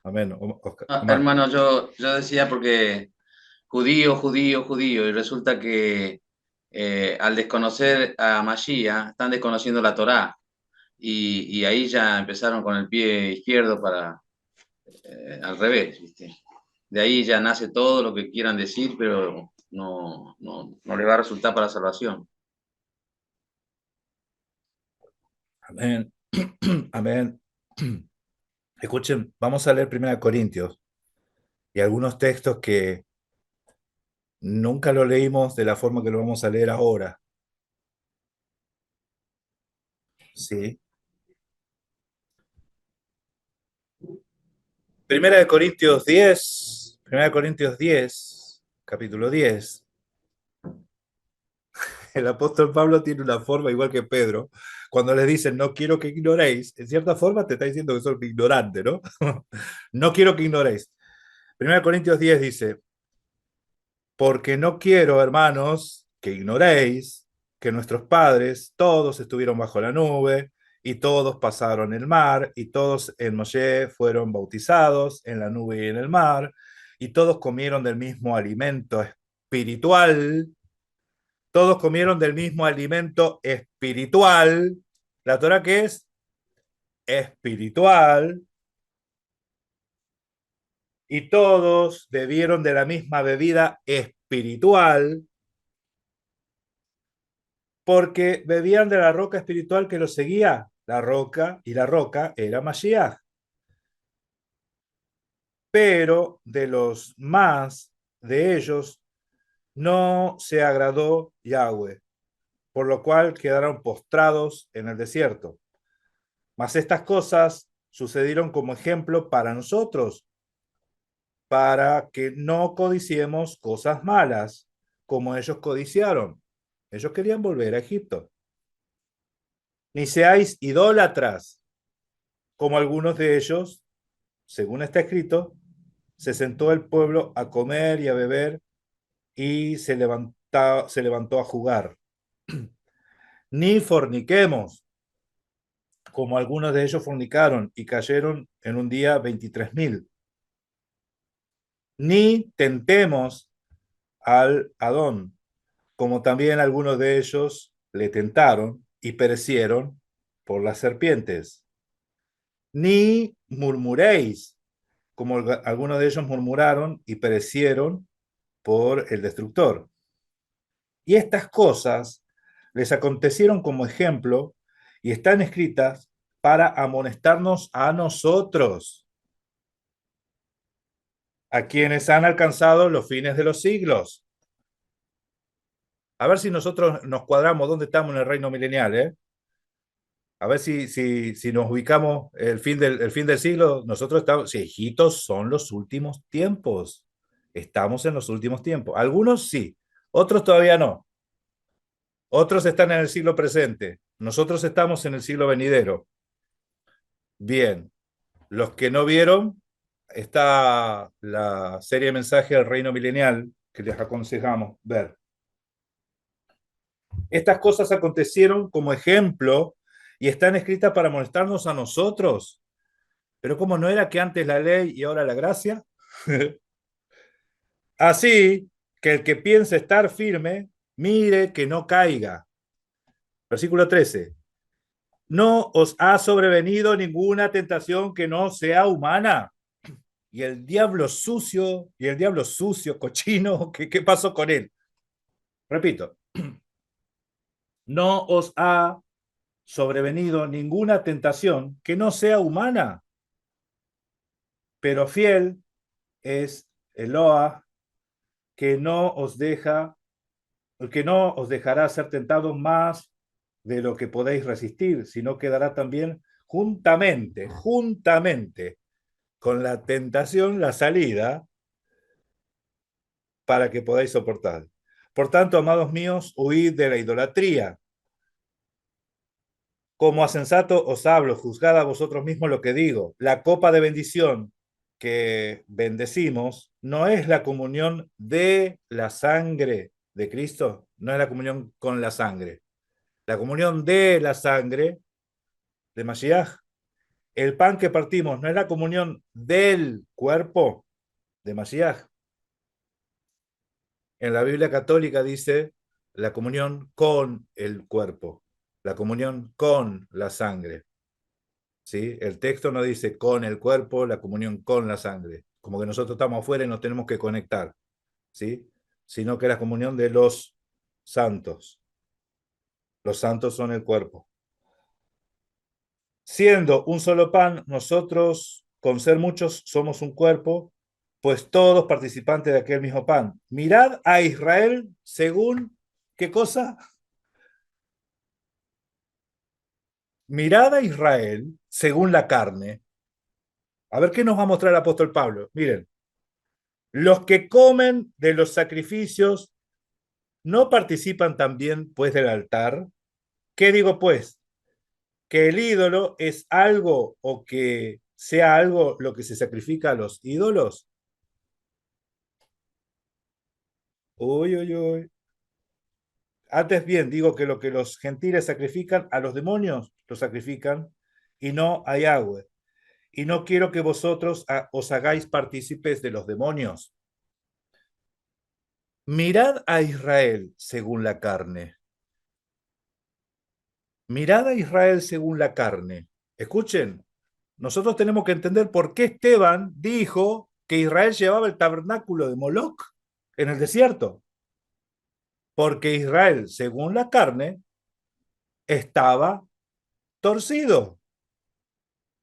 Amén. Omar. Hermano, yo decía porque judío, judío, judío, y resulta que al desconocer a Mashiach, están desconociendo la Torá, y ahí ya empezaron con el pie izquierdo para al revés, ¿viste? De ahí ya nace todo lo que quieran decir, pero no le va a resultar para salvación. Amén. Amén. Escuchen, vamos a leer 1 Corintios y algunos textos que nunca lo leímos de la forma que lo vamos a leer ahora. ¿Sí? 1 Corintios 10, capítulo 10. El apóstol Pablo tiene una forma igual que Pedro. Cuando les dicen, no quiero que ignoréis, en cierta forma te está diciendo que son ignorantes, ¿no? No quiero que ignoréis. 1 Corintios 10 dice, porque no quiero, hermanos, que ignoréis que nuestros padres todos estuvieron bajo la nube y todos pasaron el mar y todos en Moshe fueron bautizados en la nube y en el mar y todos comieron del mismo alimento espiritual. Todos comieron del mismo alimento espiritual. ¿La Torah qué es? Espiritual. Y todos bebieron de la misma bebida espiritual, porque bebían de la roca espiritual que los seguía. La roca, y la roca era Mashiach. Pero de los más de ellos no se agradó Yahweh, por lo cual quedaron postrados en el desierto. Mas estas cosas sucedieron como ejemplo para nosotros, para que no codiciemos cosas malas, como ellos codiciaron. Ellos querían volver a Egipto. Ni seáis idólatras, como algunos de ellos, según está escrito, se sentó el pueblo a comer y a beber y se levantó a jugar. Ni forniquemos, como algunos de ellos fornicaron y cayeron en un día 23.000. Ni tentemos al Adón, como también algunos de ellos le tentaron y perecieron por las serpientes. Ni murmuréis, como algunos de ellos murmuraron y perecieron por el destructor. Y estas cosas les acontecieron como ejemplo y están escritas para amonestarnos a nosotros, a quienes han alcanzado los fines de los siglos. A ver si nosotros nos cuadramos dónde estamos en el reino milenial, ¿eh? A ver si nos ubicamos el fin del siglo. Nosotros estamos, si hijitos, son los últimos tiempos. Estamos en los últimos tiempos. Algunos sí, otros todavía no. Otros están en el siglo presente. Nosotros estamos en el siglo venidero. Bien, los que no vieron, está la serie de mensajes del reino milenial que les aconsejamos ver. Estas cosas acontecieron como ejemplo y están escritas para molestarnos a nosotros. Pero ¿cómo no era que antes la ley y ahora la gracia? Así que el que piense estar firme, mire que no caiga. Versículo 13. No os ha sobrevenido ninguna tentación que no sea humana. Y el diablo sucio, cochino, ¿qué pasó con él? Repito, no os ha sobrevenido ninguna tentación que no sea humana, pero fiel es Eloa, que no os dejará ser tentados más de lo que podéis resistir, sino que dará también juntamente con la tentación la salida para que podáis soportar. Por tanto, amados míos, huid de la idolatría. Como a sensato os hablo, juzgad a vosotros mismos lo que digo. La copa de bendición que bendecimos no es la comunión de la sangre de Cristo, no es la comunión con la sangre. La comunión de la sangre de Mashiach. El pan que partimos no es la comunión del cuerpo de Mashiach. En la Biblia católica dice la comunión con el cuerpo, la comunión con la sangre. ¿Sí? El texto no dice con el cuerpo, la comunión con la sangre, como que nosotros estamos afuera y nos tenemos que conectar, ¿sí? Sino que la comunión de los santos. Los santos son el cuerpo. Siendo un solo pan, nosotros, con ser muchos, somos un cuerpo, pues todos participantes de aquel mismo pan. Mirad a Israel según, ¿qué cosa? Mirad a Israel según la carne. A ver qué nos va a mostrar el apóstol Pablo. Miren, los que comen de los sacrificios no participan también, pues, del altar. ¿Qué digo, pues? Que el ídolo es algo o que sea algo lo que se sacrifica a los ídolos. Uy, uy, uy. Antes bien, digo que lo que los gentiles sacrifican a los demonios, lo sacrifican y no a Yahweh. Y no quiero que vosotros os hagáis partícipes de los demonios. Mirad a Israel según la carne. Mirad a Israel según la carne. Escuchen, nosotros tenemos que entender por qué Esteban dijo que Israel llevaba el tabernáculo de Moloc en el desierto. Porque Israel, según la carne, estaba torcido.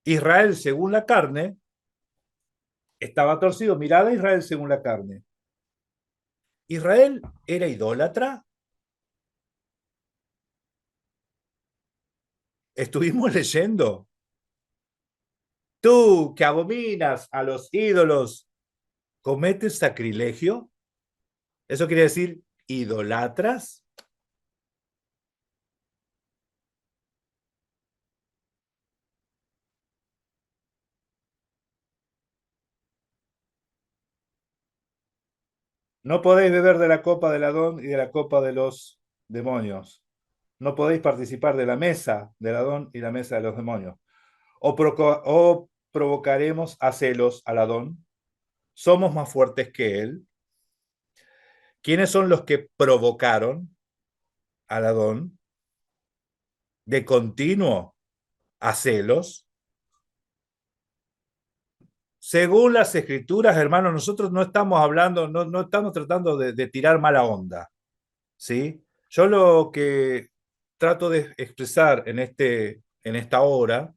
Israel, según la carne, estaba torcido. Mirad a Israel según la carne. ¿Israel era idólatra? Estuvimos leyendo. Tú que abominas a los ídolos, ¿cometes sacrilegio? Eso quiere decir idolatras. No podéis beber de la copa del Adón y de la copa de los demonios. No podéis participar de la mesa del Adón y la mesa de los demonios. O provocaremos a celos al Adón. Somos más fuertes que él. ¿Quiénes son los que provocaron al Adón de continuo a celos? Según las escrituras, hermanos, nosotros no estamos hablando, no estamos tratando de tirar mala onda, ¿sí? Yo lo que trato de expresar en esta hora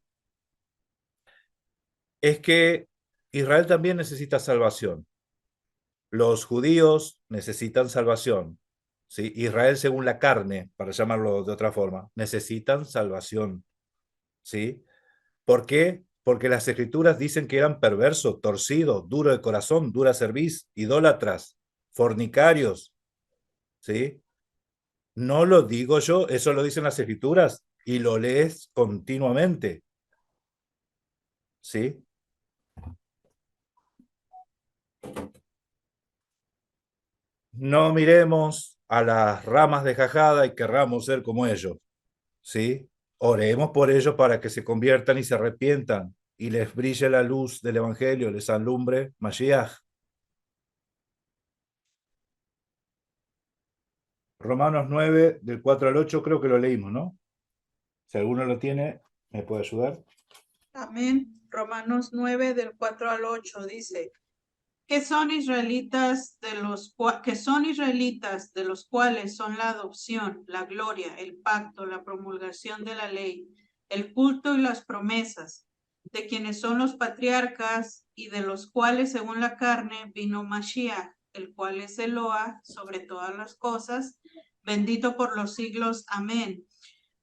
es que Israel también necesita salvación. Los judíos necesitan salvación, ¿sí? Israel según la carne, para llamarlo de otra forma, necesitan salvación, ¿sí? ¿Por qué? Porque las escrituras dicen que eran perversos, torcidos, duros de corazón, dura cerviz, idólatras, fornicarios, ¿sí? No lo digo yo, eso lo dicen las escrituras y lo lees continuamente, ¿sí? No miremos a las ramas de jajada y querramos ser como ellos, ¿sí? Oremos por ellos para que se conviertan y se arrepientan y les brille la luz del Evangelio, les alumbre Mashiach. Romanos 9, del 4 al 8, creo que lo leímos, ¿no? Si alguno lo tiene, ¿me puede ayudar? Amén. Romanos 9 del 4 al 8 dice, que son israelitas de los cuales son la adopción, la gloria, el pacto, la promulgación de la ley, el culto y las promesas, de quienes son los patriarcas y de los cuales según la carne vino Mashiach, el cual es Eloa sobre todas las cosas, bendito por los siglos. Amén.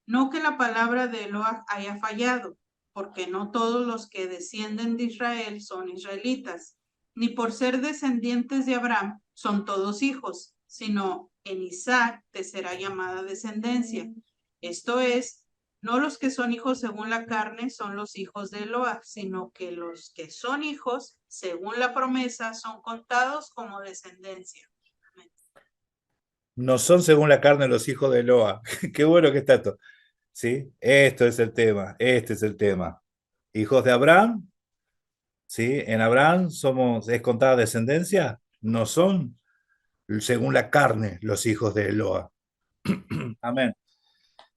No que la palabra de Eloa haya fallado, porque no todos los que descienden de Israel son israelitas, ni por ser descendientes de Abraham son todos hijos, sino en Isaac te será llamada descendencia. Esto es, no los que son hijos según la carne son los hijos de Eloa, sino que los que son hijos según la promesa son contados como descendencia. Amén. No son según la carne los hijos de Eloa. Qué bueno que está esto. ¿sí? Esto es el tema, este es el tema. Hijos de Abraham, ¿sí? En Abraham es contada descendencia, no son según la carne los hijos de Eloa. Amén.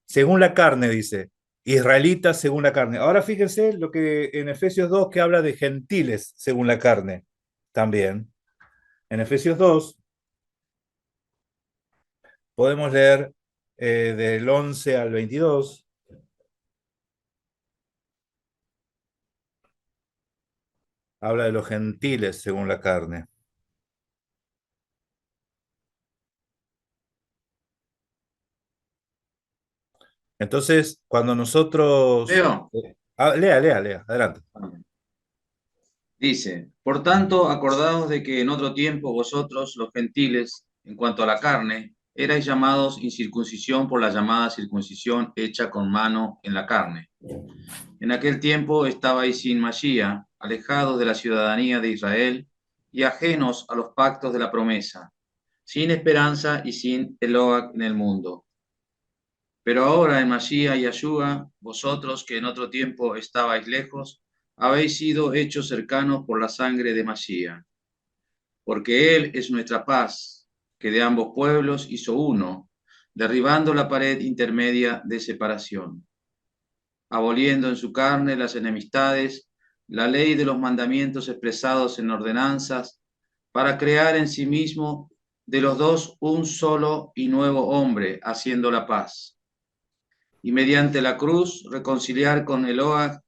Según la carne, dice, israelitas según la carne. Ahora fíjense lo que en Efesios 2 que habla de gentiles según la carne, también. En Efesios 2 podemos leer del 11 al 22. Habla de los gentiles según la carne. Entonces, cuando nosotros... Leo. Lea, adelante. Dice, por tanto, acordaos de que en otro tiempo vosotros, los gentiles, en cuanto a la carne, erais llamados incircuncisión por la llamada circuncisión hecha con mano en la carne. En aquel tiempo estabais sin Mashiach, alejados de la ciudadanía de Israel y ajenos a los pactos de la promesa, sin esperanza y sin Eloah en el mundo. Pero ahora en Mashiach y Yahshua, vosotros que en otro tiempo estabais lejos, habéis sido hechos cercanos por la sangre de Mashiach. Porque Él es nuestra paz, que de ambos pueblos hizo uno, derribando la pared intermedia de separación, aboliendo en su carne las enemistades, la ley de los mandamientos expresados en ordenanzas, para crear en sí mismo de los dos un solo y nuevo hombre, haciendo la paz. Y mediante la cruz reconciliar con Eloah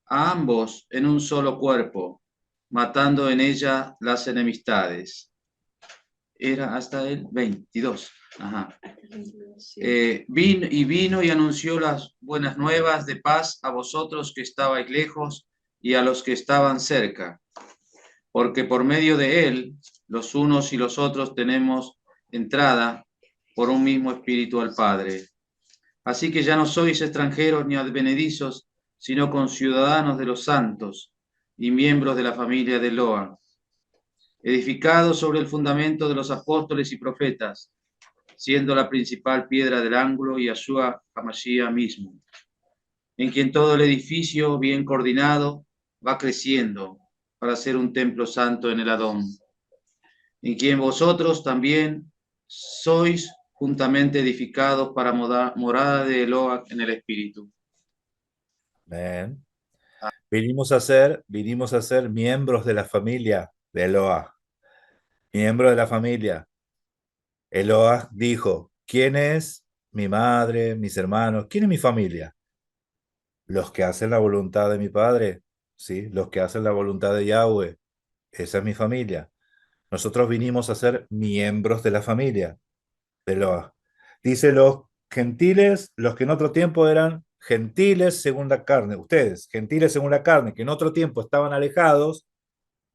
a ambos en un solo cuerpo, matando en ella las enemistades. Era hasta el 22. Ajá. Vino y anunció las buenas nuevas de paz a vosotros que estabais lejos y a los que estaban cerca, porque por medio de él, los unos y los otros tenemos entrada por un mismo espíritu al Padre. Así que ya no sois extranjeros ni advenedizos, sino conciudadanos de los santos y miembros de la familia de Eloah, edificados sobre el fundamento de los apóstoles y profetas, siendo la principal piedra del ángulo Yahshua HaMashiach mismo, en quien todo el edificio bien coordinado va creciendo para ser un templo santo en el Adón, en quien vosotros también sois juntamente edificados para morada de Eloah en el Espíritu. Amén. Vinimos a ser miembros de la familia de Eloah. Miembro de la familia. Eloah dijo, ¿quién es mi madre, mis hermanos? ¿Quién es mi familia? Los que hacen la voluntad de mi Padre, ¿sí? Los que hacen la voluntad de Yahweh. Esa es mi familia. Nosotros vinimos a ser miembros de la familia de Eloah. Dice los gentiles, los que en otro tiempo eran gentiles según la carne. Ustedes, gentiles según la carne, que en otro tiempo estaban alejados,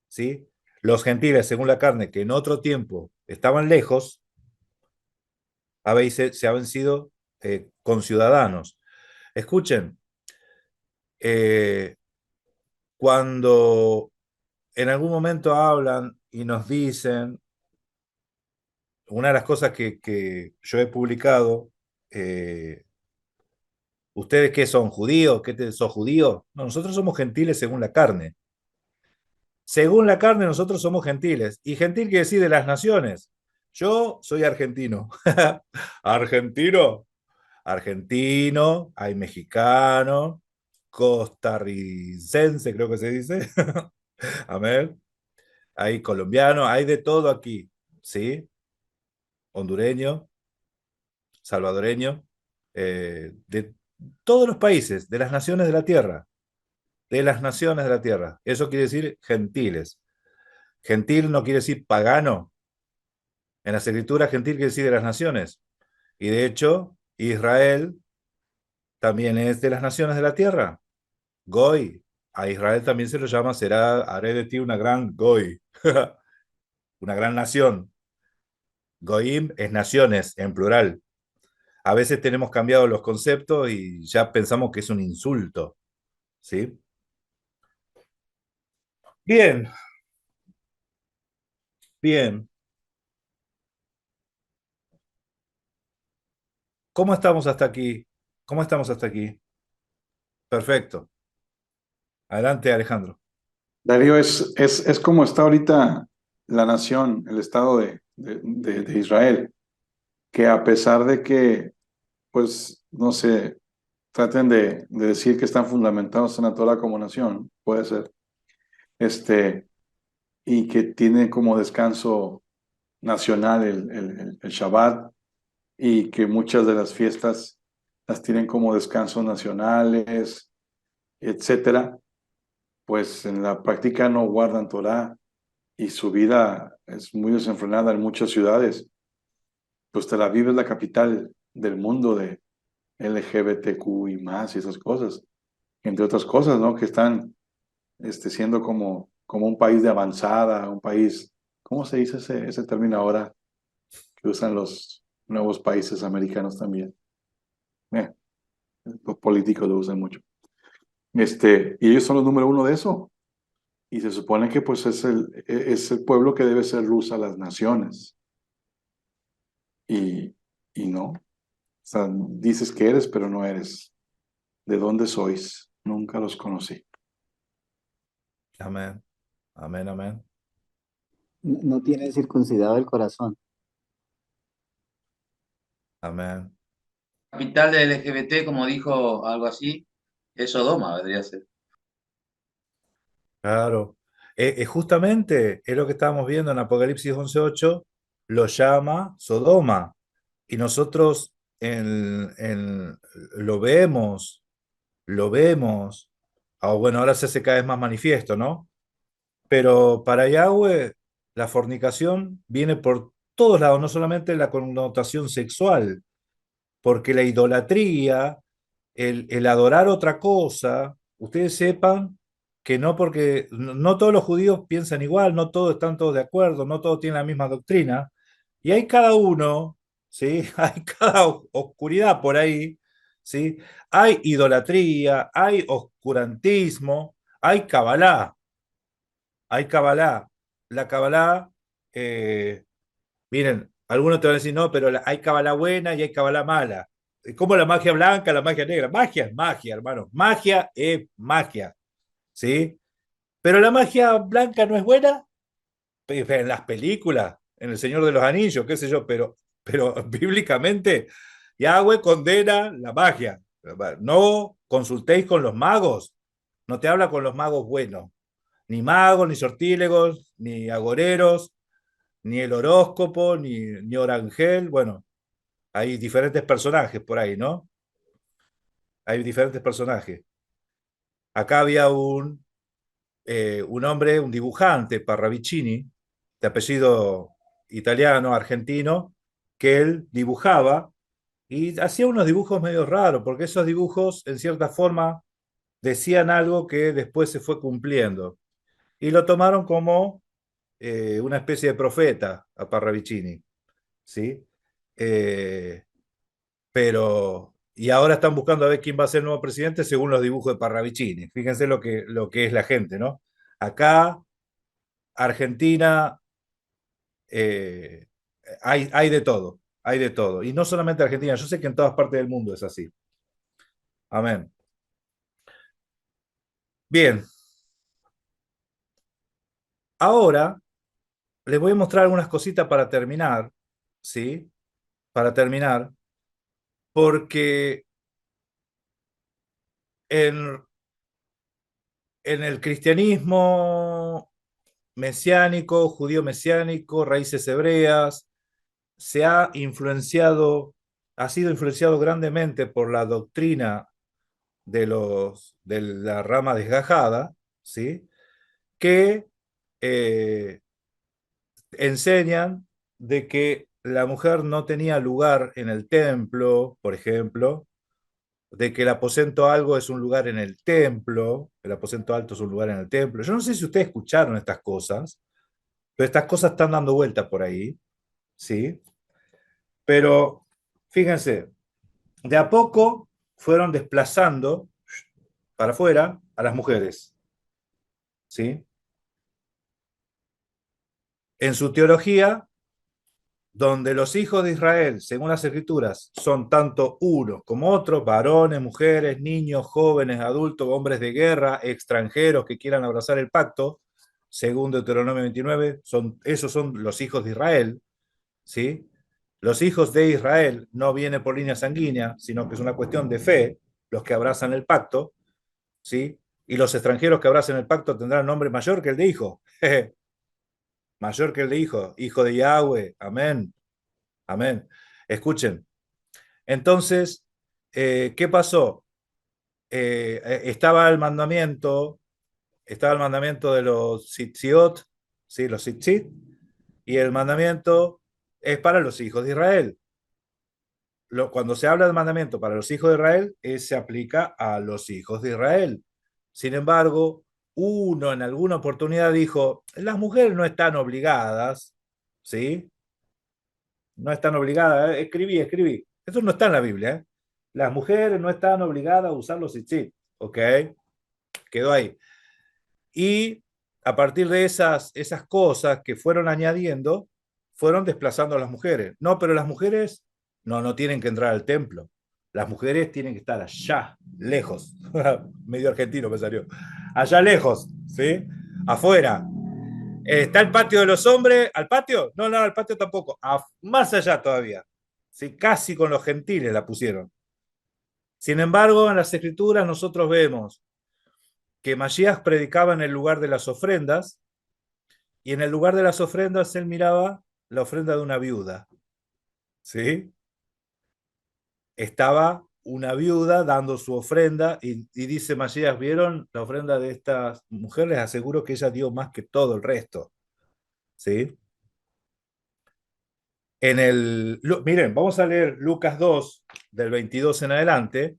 ¿sí? Los gentiles según la carne, que en otro tiempo estaban lejos, se habían sido conciudadanos. Escuchen, cuando en algún momento hablan y nos dicen, una de las cosas que yo he publicado, ¿ustedes qué son? ¿Judíos? ¿Qué sos judío? No, nosotros somos gentiles según la carne. Según la carne, nosotros somos gentiles. ¿Y gentil quiere decir de las naciones? Yo soy argentino. ¿Argentino? Argentino, hay mexicano, costarricense, creo que se dice. Amén. Hay colombiano, hay de todo aquí. ¿Sí? Hondureño, salvadoreño, de todos los países, de las naciones de la tierra. De las naciones de la tierra. Eso quiere decir gentiles. Gentil no quiere decir pagano. En las escrituras, gentil quiere decir de las naciones. Y de hecho, Israel también es de las naciones de la tierra. Goy. A Israel también se lo llama, haré de ti una gran Goy. Una gran nación. Goim es naciones en plural. A veces tenemos cambiado los conceptos y ya pensamos que es un insulto. ¿Sí? Bien, bien. ¿Cómo estamos hasta aquí? ¿Cómo estamos hasta aquí? Perfecto. Adelante, Alejandro. Darío, es como está ahorita la nación, el Estado de Israel, que a pesar de que, pues, no sé, traten de decir que están fundamentados en la Torah como nación, puede ser, y que tienen como descanso nacional el Shabbat, y que muchas de las fiestas las tienen como descansos nacionales, etcétera, pues en la práctica no guardan Torah y su vida es muy desenfrenada en muchas ciudades. Pues Tel Aviv es la capital del mundo de LGBTQ y más y esas cosas, entre otras cosas, ¿no? Que están siendo como un país de avanzada, un país, ¿cómo se dice ese término ahora que usan los nuevos países americanos también? Eh, los políticos lo usan mucho. Y ellos son los número uno de eso. Y se supone que pues es el pueblo que debe ser luz a las naciones. Y, y no. O sea, dices que eres, pero no eres. ¿De dónde sois? Nunca los conocí. Amén. Amén, amén. No tiene circuncidado el corazón. Amén. Capital del LGBT, como dijo algo así, es Sodoma, vendría a ser. Claro. Justamente es lo que estábamos viendo en Apocalipsis 11:8, lo llama Sodoma. Y nosotros lo vemos, lo vemos. Bueno, ahora se hace cada vez más manifiesto, ¿no? Pero para Yahweh, la fornicación viene por todos lados, no solamente la connotación sexual, porque la idolatría, el adorar otra cosa, ustedes sepan que no porque no todos los judíos piensan igual, no todos están todos de acuerdo, no todos tienen la misma doctrina, y hay cada uno, ¿sí? Hay cada oscuridad por ahí, ¿sí? Hay idolatría, hay oscurantismo, hay cabalá, hay cabalá. La cabalá, eh, miren, algunos te van a decir, no, pero hay cabalá buena y hay cabalá mala. Como la magia blanca, la magia negra. Magia es magia, hermano. Magia es magia, ¿sí? Pero la magia blanca no es buena en las películas, en El Señor de los Anillos, qué sé yo, pero bíblicamente Yahweh condena la magia. No consultéis con los magos, no te habla con los magos buenos, ni magos, ni sortílegos, ni agoreros, ni el horóscopo, ni Orangel. Bueno, hay diferentes personajes por ahí, ¿no? Hay diferentes personajes. Acá había un hombre, un dibujante, Parravicini, de apellido italiano, argentino, que él dibujaba y hacía unos dibujos medio raros, porque esos dibujos, en cierta forma, decían algo que después se fue cumpliendo. Y lo tomaron como una especie de profeta a Parravicini, ¿sí? Eh, y ahora están buscando a ver quién va a ser el nuevo presidente según los dibujos de Parravicini. Fíjense lo que es la gente, ¿no? Acá, Argentina, eh, hay de todo, hay de todo. Y no solamente Argentina, yo sé que en todas partes del mundo es así. Amén. Bien, ahora les voy a mostrar algunas cositas para terminar, ¿sí? Para terminar, porque en, en el cristianismo mesiánico, judío mesiánico, raíces hebreas, se ha influenciado, ha sido influenciado grandemente por la doctrina de la rama desgajada, ¿sí? Que eh, enseñan de que la mujer no tenía lugar en el templo, por ejemplo, de que el aposento algo es un lugar en el templo, el aposento alto es un lugar en el templo. Yo no sé si ustedes escucharon estas cosas, pero estas cosas están dando vuelta por ahí, ¿sí? Pero fíjense, de a poco fueron desplazando para afuera a las mujeres, ¿sí? En su teología donde los hijos de Israel, según las Escrituras, son tanto unos como otros, varones, mujeres, niños, jóvenes, adultos, hombres de guerra, extranjeros que quieran abrazar el pacto, según Deuteronomio 29, esos son los hijos de Israel, ¿sí? Los hijos de Israel no vienen por línea sanguínea, sino que es una cuestión de fe, los que abrazan el pacto, ¿sí? Y los extranjeros que abracen el pacto tendrán nombre mayor que el de hijo. Mayor que el de hijo, hijo de Yahweh, amén, amén. Escuchen, entonces, ¿qué pasó? Estaba el mandamiento de los Tzitziot, ¿sí? Los Tzitzit, y el mandamiento es para los hijos de Israel. Cuando se habla del mandamiento para los hijos de Israel, se aplica a los hijos de Israel. Sin embargo, uno en alguna oportunidad dijo, las mujeres no están obligadas, ¿sí? No están obligadas, escribí. Eso no está en la Biblia, ¿eh? Las mujeres no están obligadas a usar los tzitzit, ¿ok? Quedó ahí. Y a partir de esas cosas que fueron añadiendo, fueron desplazando a las mujeres. No, pero las mujeres no tienen que entrar al templo. Las mujeres tienen que estar allá, lejos. Medio argentino me salió. Allá lejos, ¿sí? Afuera. ¿Está el patio de los hombres? ¿Al patio? No, al patio tampoco. Más allá todavía. ¿Sí? Casi con los gentiles la pusieron. Sin embargo, en las escrituras nosotros vemos que Masías predicaba en el lugar de las ofrendas, y en el lugar de las ofrendas él miraba la ofrenda de una viuda. ¿Sí? Estaba una viuda dando su ofrenda y dice Masías, ¿vieron la ofrenda de esta mujer? Les aseguro que ella dio más que todo el resto. ¿Sí? Miren, vamos a leer Lucas 2, del 22 en adelante.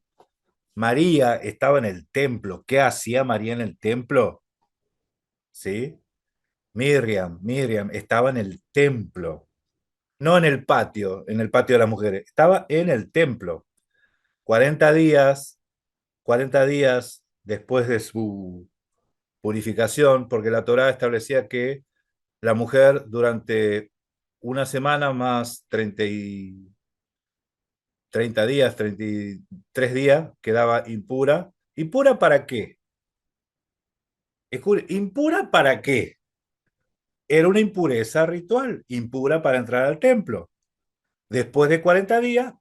María estaba en el templo. ¿Qué hacía María en el templo? ¿Sí? Miriam estaba en el templo, no en el patio de las mujeres, estaba en el templo. 40 días, 40 días después de su purificación, porque la Torá establecía que la mujer durante una semana más 30 días, 33 días, quedaba impura. ¿Impura para qué? ¿Impura para qué? Era una impureza ritual, impura para entrar al templo. Después de 40 días,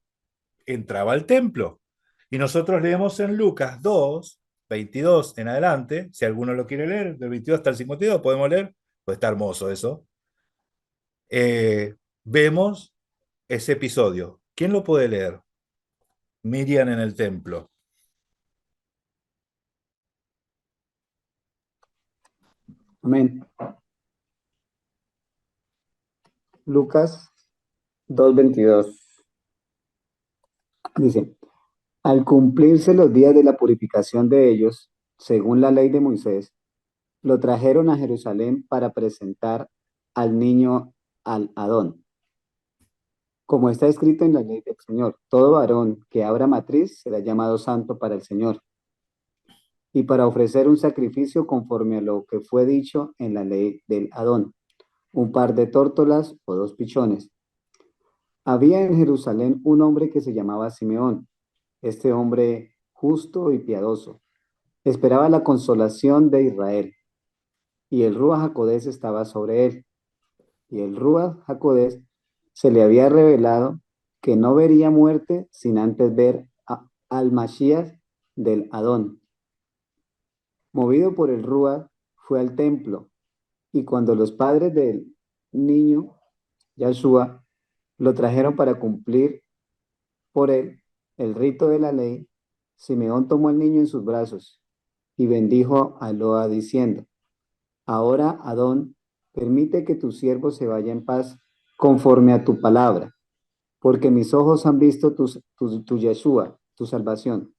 entraba al templo. Y nosotros leemos en Lucas 2, 22 en adelante, si alguno lo quiere leer, del 22 hasta el 52, podemos leer, pues está hermoso eso. Vemos ese episodio. ¿Quién lo puede leer? Miriam en el templo. Amén. Lucas 2:22. Dice, al cumplirse los días de la purificación de ellos, según la ley de Moisés, lo trajeron a Jerusalén para presentar al niño al Adón. Como está escrito en la ley del Señor, todo varón que abra matriz será llamado santo para el Señor, y para ofrecer un sacrificio conforme a lo que fue dicho en la ley del Adón, un par de tórtolas o 2 pichones. Había en Jerusalén un hombre que se llamaba Simeón. Este hombre justo y piadoso esperaba la consolación de Israel, y el Ruach HaKodesh estaba sobre él. Y el Ruach HaKodesh se le había revelado que no vería muerte sin antes ver al Mashiach del Adón. Movido por el Ruach, fue al templo, y cuando los padres del niño, Yahshua, lo trajeron para cumplir por él el rito de la ley, Simeón tomó al niño en sus brazos y bendijo a Eloa diciendo, ahora, Adón, permite que tu siervo se vaya en paz conforme a tu palabra, porque mis ojos han visto tu Yeshua, tu salvación,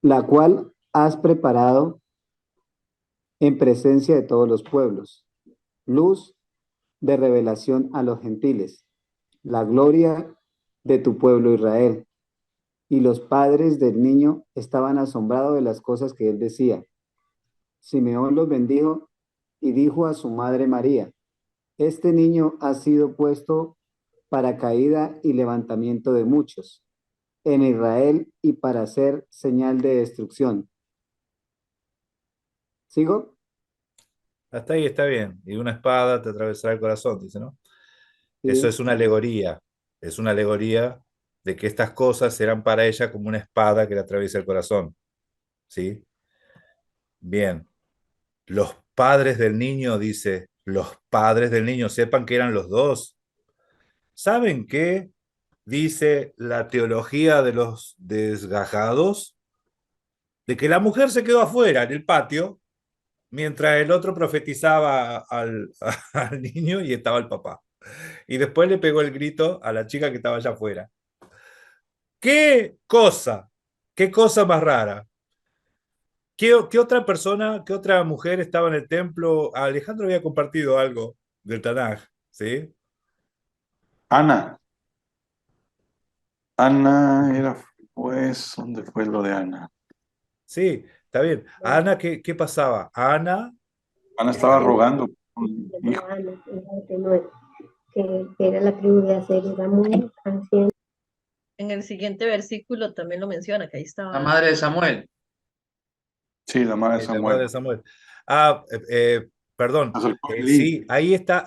la cual has preparado en presencia de todos los pueblos, luz de revelación a los gentiles, la gloria de tu pueblo Israel. Y los padres del niño estaban asombrados de las cosas que él decía. Simeón los bendijo y dijo a su madre María, Este niño ha sido puesto para caída y levantamiento de muchos en Israel y para ser señal de destrucción. ¿Sigo? Hasta ahí está bien. Y una espada te atravesará el corazón, dice, ¿no? Eso Sí. es una alegoría. Es una alegoría de que estas cosas serán para ella como una espada que le atraviesa el corazón. ¿Sí? Bien. Los padres del niño, dice, los padres del niño, sepan que eran los dos. ¿Saben qué dice la teología de los desgajados? De que la mujer se quedó afuera en el patio mientras el otro profetizaba al niño y estaba el papá. Y después le pegó el grito a la chica que estaba allá afuera. ¡Qué cosa! ¡Qué cosa más rara! ¿Qué otra persona, qué otra mujer estaba en el templo? Alejandro había compartido algo del Tanaj, ¿sí? Ana. Ana era, pues, ¿dónde fue lo de Ana? Sí, está bien. Ana, ¿qué pasaba? Ana, Ana estaba rogando por un de hijo. Ana, hija de Penuel, que era la tribu de Aser, era muy anciana. En el siguiente versículo también lo menciona, que ahí La estaba. madre de Samuel. Sí, la madre de la madre Samuel. de Samuel. Ah, perdón. Acercó Elí. Sí, ahí está.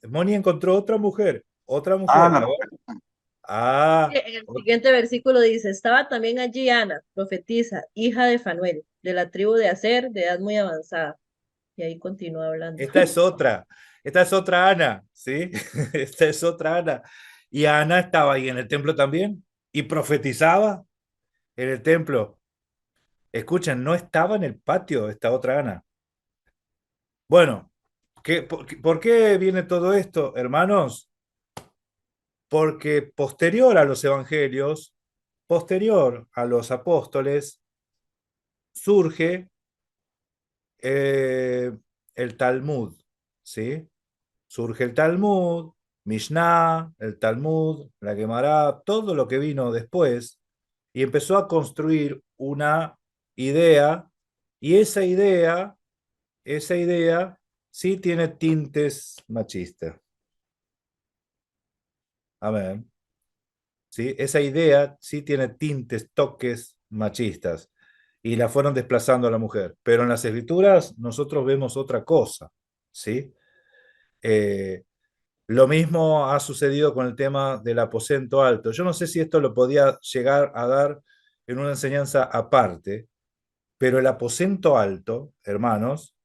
Moni encontró otra mujer. Otra Ah, mujer. la A ver. profeta. Ah, En el siguiente versículo dice, estaba también allí Ana, profetisa, hija de Fanuel, de la tribu de Aser, de edad muy avanzada. Y ahí continúa hablando. esta es otra. Esta es otra Ana, ¿sí? Esta es otra Ana. Y Ana estaba ahí en el templo también y profetizaba en el templo. Escuchen, no estaba en el patio esta otra Ana. Bueno, por qué viene todo esto, hermanos? Porque posterior a los evangelios, posterior a los apóstoles, surge el Talmud, ¿sí? Surge el Talmud, Mishnah, el Talmud, la Gemara, todo lo que vino después, y empezó a construir una idea, y esa idea sí tiene tintes machistas. Amén. ¿Sí? Esa idea sí tiene tintes, toques machistas y la fueron desplazando a la mujer. Pero en las escrituras nosotros vemos otra cosa, ¿sí? Eh, lo mismo ha sucedido con el tema del aposento alto. Yo no sé si esto lo podía llegar a dar en una enseñanza aparte, pero el aposento alto, hermanos,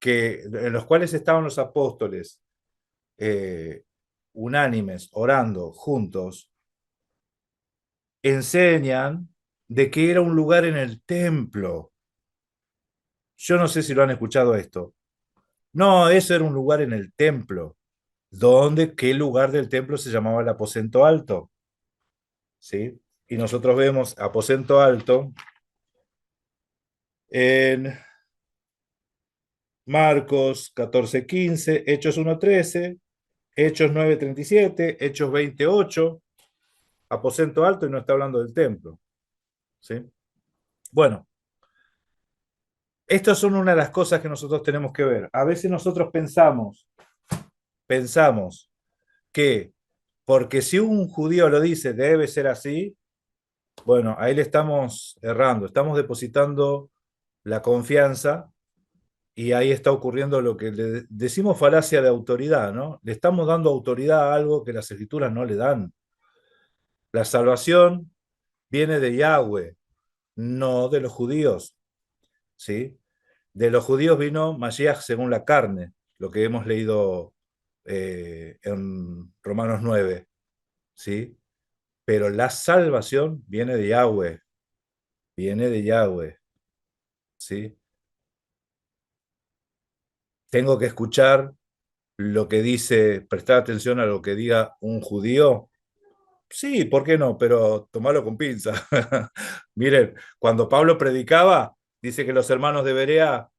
en los cuales estaban los apóstoles unánimes, orando juntos, enseñan de que era un lugar en el templo. Yo no sé si lo han escuchado esto. No, eso era un lugar en el templo. ¿Dónde? ¿Qué lugar del templo se llamaba el aposento alto? ¿Sí? Y nosotros vemos aposento alto en Marcos 14:15, Hechos 1:13, Hechos 9:37, Hechos 28, aposento alto y no está hablando del templo. ¿Sí? Bueno, estas son una de las cosas que nosotros tenemos que ver. A veces nosotros pensamos que porque si un judío lo dice debe ser así, bueno, ahí le estamos errando, estamos depositando la confianza y ahí está ocurriendo lo que le decimos falacia de autoridad, ¿no? Le estamos dando autoridad a algo que las escrituras no le dan. La salvación viene de Yahweh, no de los judíos, ¿sí? De los judíos vino Mashiach según la carne, lo que hemos leído en Romanos 9, ¿sí? Pero la salvación viene de Yahweh, ¿sí? Tengo que escuchar lo que dice, prestar atención a lo que diga un judío. Sí, ¿por qué no? Pero tomarlo con pinza. Miren, cuando Pablo predicaba, dice que los hermanos de Berea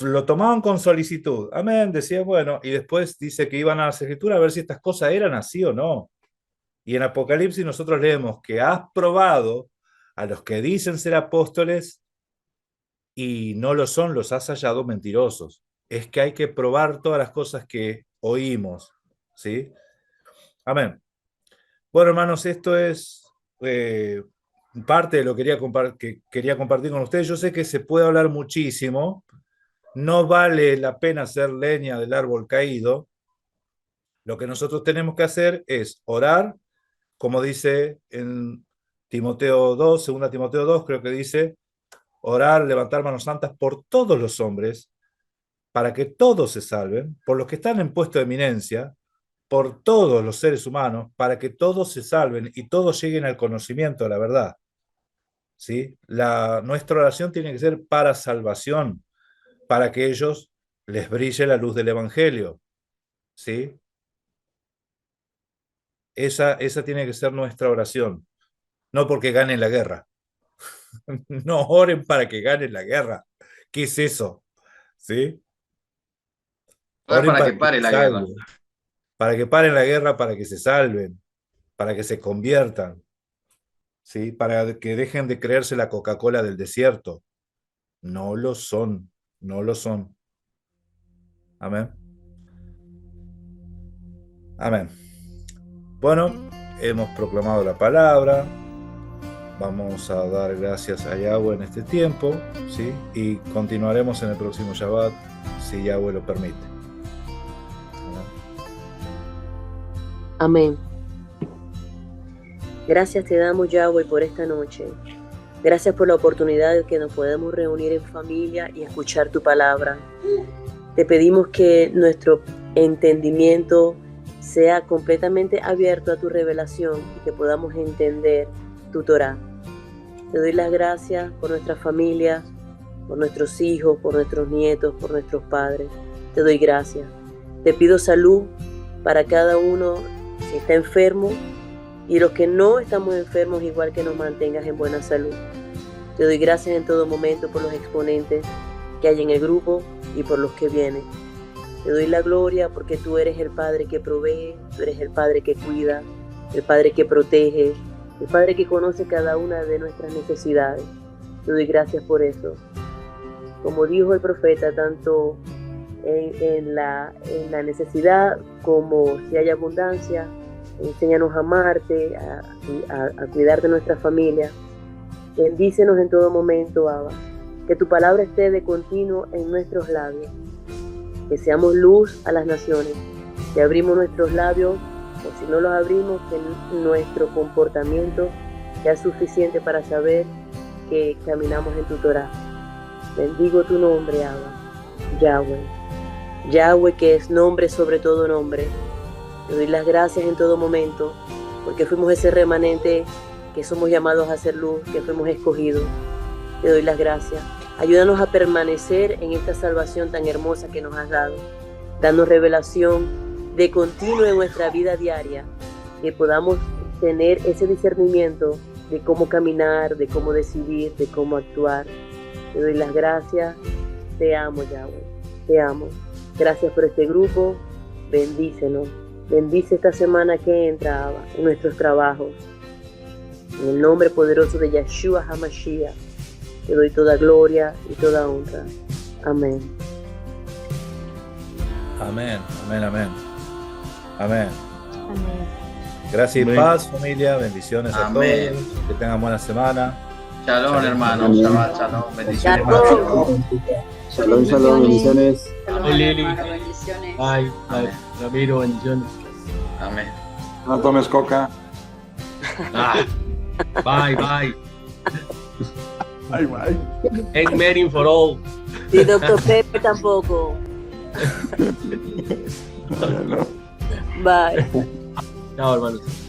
lo tomaban con solicitud. Amén, decía, bueno, y después dice que iban a las escrituras a ver si estas cosas eran así o no. Y en Apocalipsis nosotros leemos que has probado a los que dicen ser apóstoles y no lo son, los has hallado mentirosos. Es que hay que probar todas las cosas que oímos, ¿sí? Amén. Bueno, hermanos, esto es parte de lo que quería compartir con ustedes. Yo sé que se puede hablar muchísimo, no vale la pena hacer leña del árbol caído. Lo que nosotros tenemos que hacer es orar, como dice en Timoteo 2, 2 Timoteo 2, creo que dice, orar, levantar manos santas por todos los hombres, para que todos se salven, por los que están en puesto de eminencia, por todos los seres humanos, para que todos se salven y todos lleguen al conocimiento de la verdad. ¿Sí? Nuestra oración tiene que ser para salvación, para que ellos les brille la luz del Evangelio. ¿Sí? Esa tiene que ser nuestra oración, no porque ganen la guerra. No oren para que ganen la guerra. ¿Qué es eso? ¿Sí? Oren para que pare la guerra. Para que paren la guerra, para que se salven, para que se conviertan, ¿sí? Para que dejen de creerse la Coca-Cola del desierto. No lo son, no lo son. Amén. Amén. Bueno, hemos proclamado la palabra. Vamos a dar gracias a Yahweh en este tiempo, ¿sí? Y continuaremos en el próximo Shabbat, si Yahweh lo permite. Amén. Gracias te damos, Yahweh, por esta noche. Gracias por la oportunidad de que nos podemos reunir en familia y escuchar tu palabra. Te pedimos que nuestro entendimiento sea completamente abierto a tu revelación y que podamos entender tu Torah. Te doy las gracias por nuestras familias, por nuestros hijos, por nuestros nietos, por nuestros padres. Te doy gracias. Te pido salud para cada uno que está enfermo y los que no estamos enfermos, igual que nos mantengas en buena salud. Te doy gracias en todo momento por los exponentes que hay en el grupo y por los que vienen. Te doy la gloria porque tú eres el Padre que provee, tú eres el Padre que cuida, el Padre que protege, el Padre que conoce cada una de nuestras necesidades. Te doy gracias por eso. Como dijo el profeta, tanto en la necesidad como si hay abundancia, enséñanos a amarte, a cuidar de nuestra familia. Bendícenos en todo momento, Abba. Que tu palabra esté de continuo en nuestros labios. Que seamos luz a las naciones. Que abrimos nuestros labios, o si no los abrimos, que nuestro comportamiento sea suficiente para saber que caminamos en tu Torah. Bendigo tu nombre, Abba, Yahweh. Yahweh, que es nombre sobre todo nombre. Te doy las gracias en todo momento, porque fuimos ese remanente que somos llamados a hacer luz, que fuimos escogidos. Te doy las gracias. Ayúdanos a permanecer en esta salvación tan hermosa que nos has dado. Danos revelación de continuo en nuestra vida diaria, que podamos tener ese discernimiento de cómo caminar, de cómo decidir, de cómo actuar. Te doy las gracias. Te amo, Yahweh. Te amo. Gracias por este grupo. Bendícenos. Bendice esta semana que entra, Abba, en nuestros trabajos. En el nombre poderoso de Yeshua HaMashiach, te doy toda gloria y toda honra. Amén. Amén, amén, amén. Amén. Amén. Gracias y Amén. paz, familia. Bendiciones Amén. a todos. Que tengan buena semana. Shalom, hermano. Amén. Shabbat, shalom. Bendiciones. Shalom. Shalom, shalom, bendiciones. Ay, Lili. Bendiciones. Ay, Ramiro, bendiciones. Amén. No tomes coca. Ah, bye, bye. Ay, bye. Ain't meeting for all. Y Dr. Pepe tampoco. No. Bye. Chao, hermanos.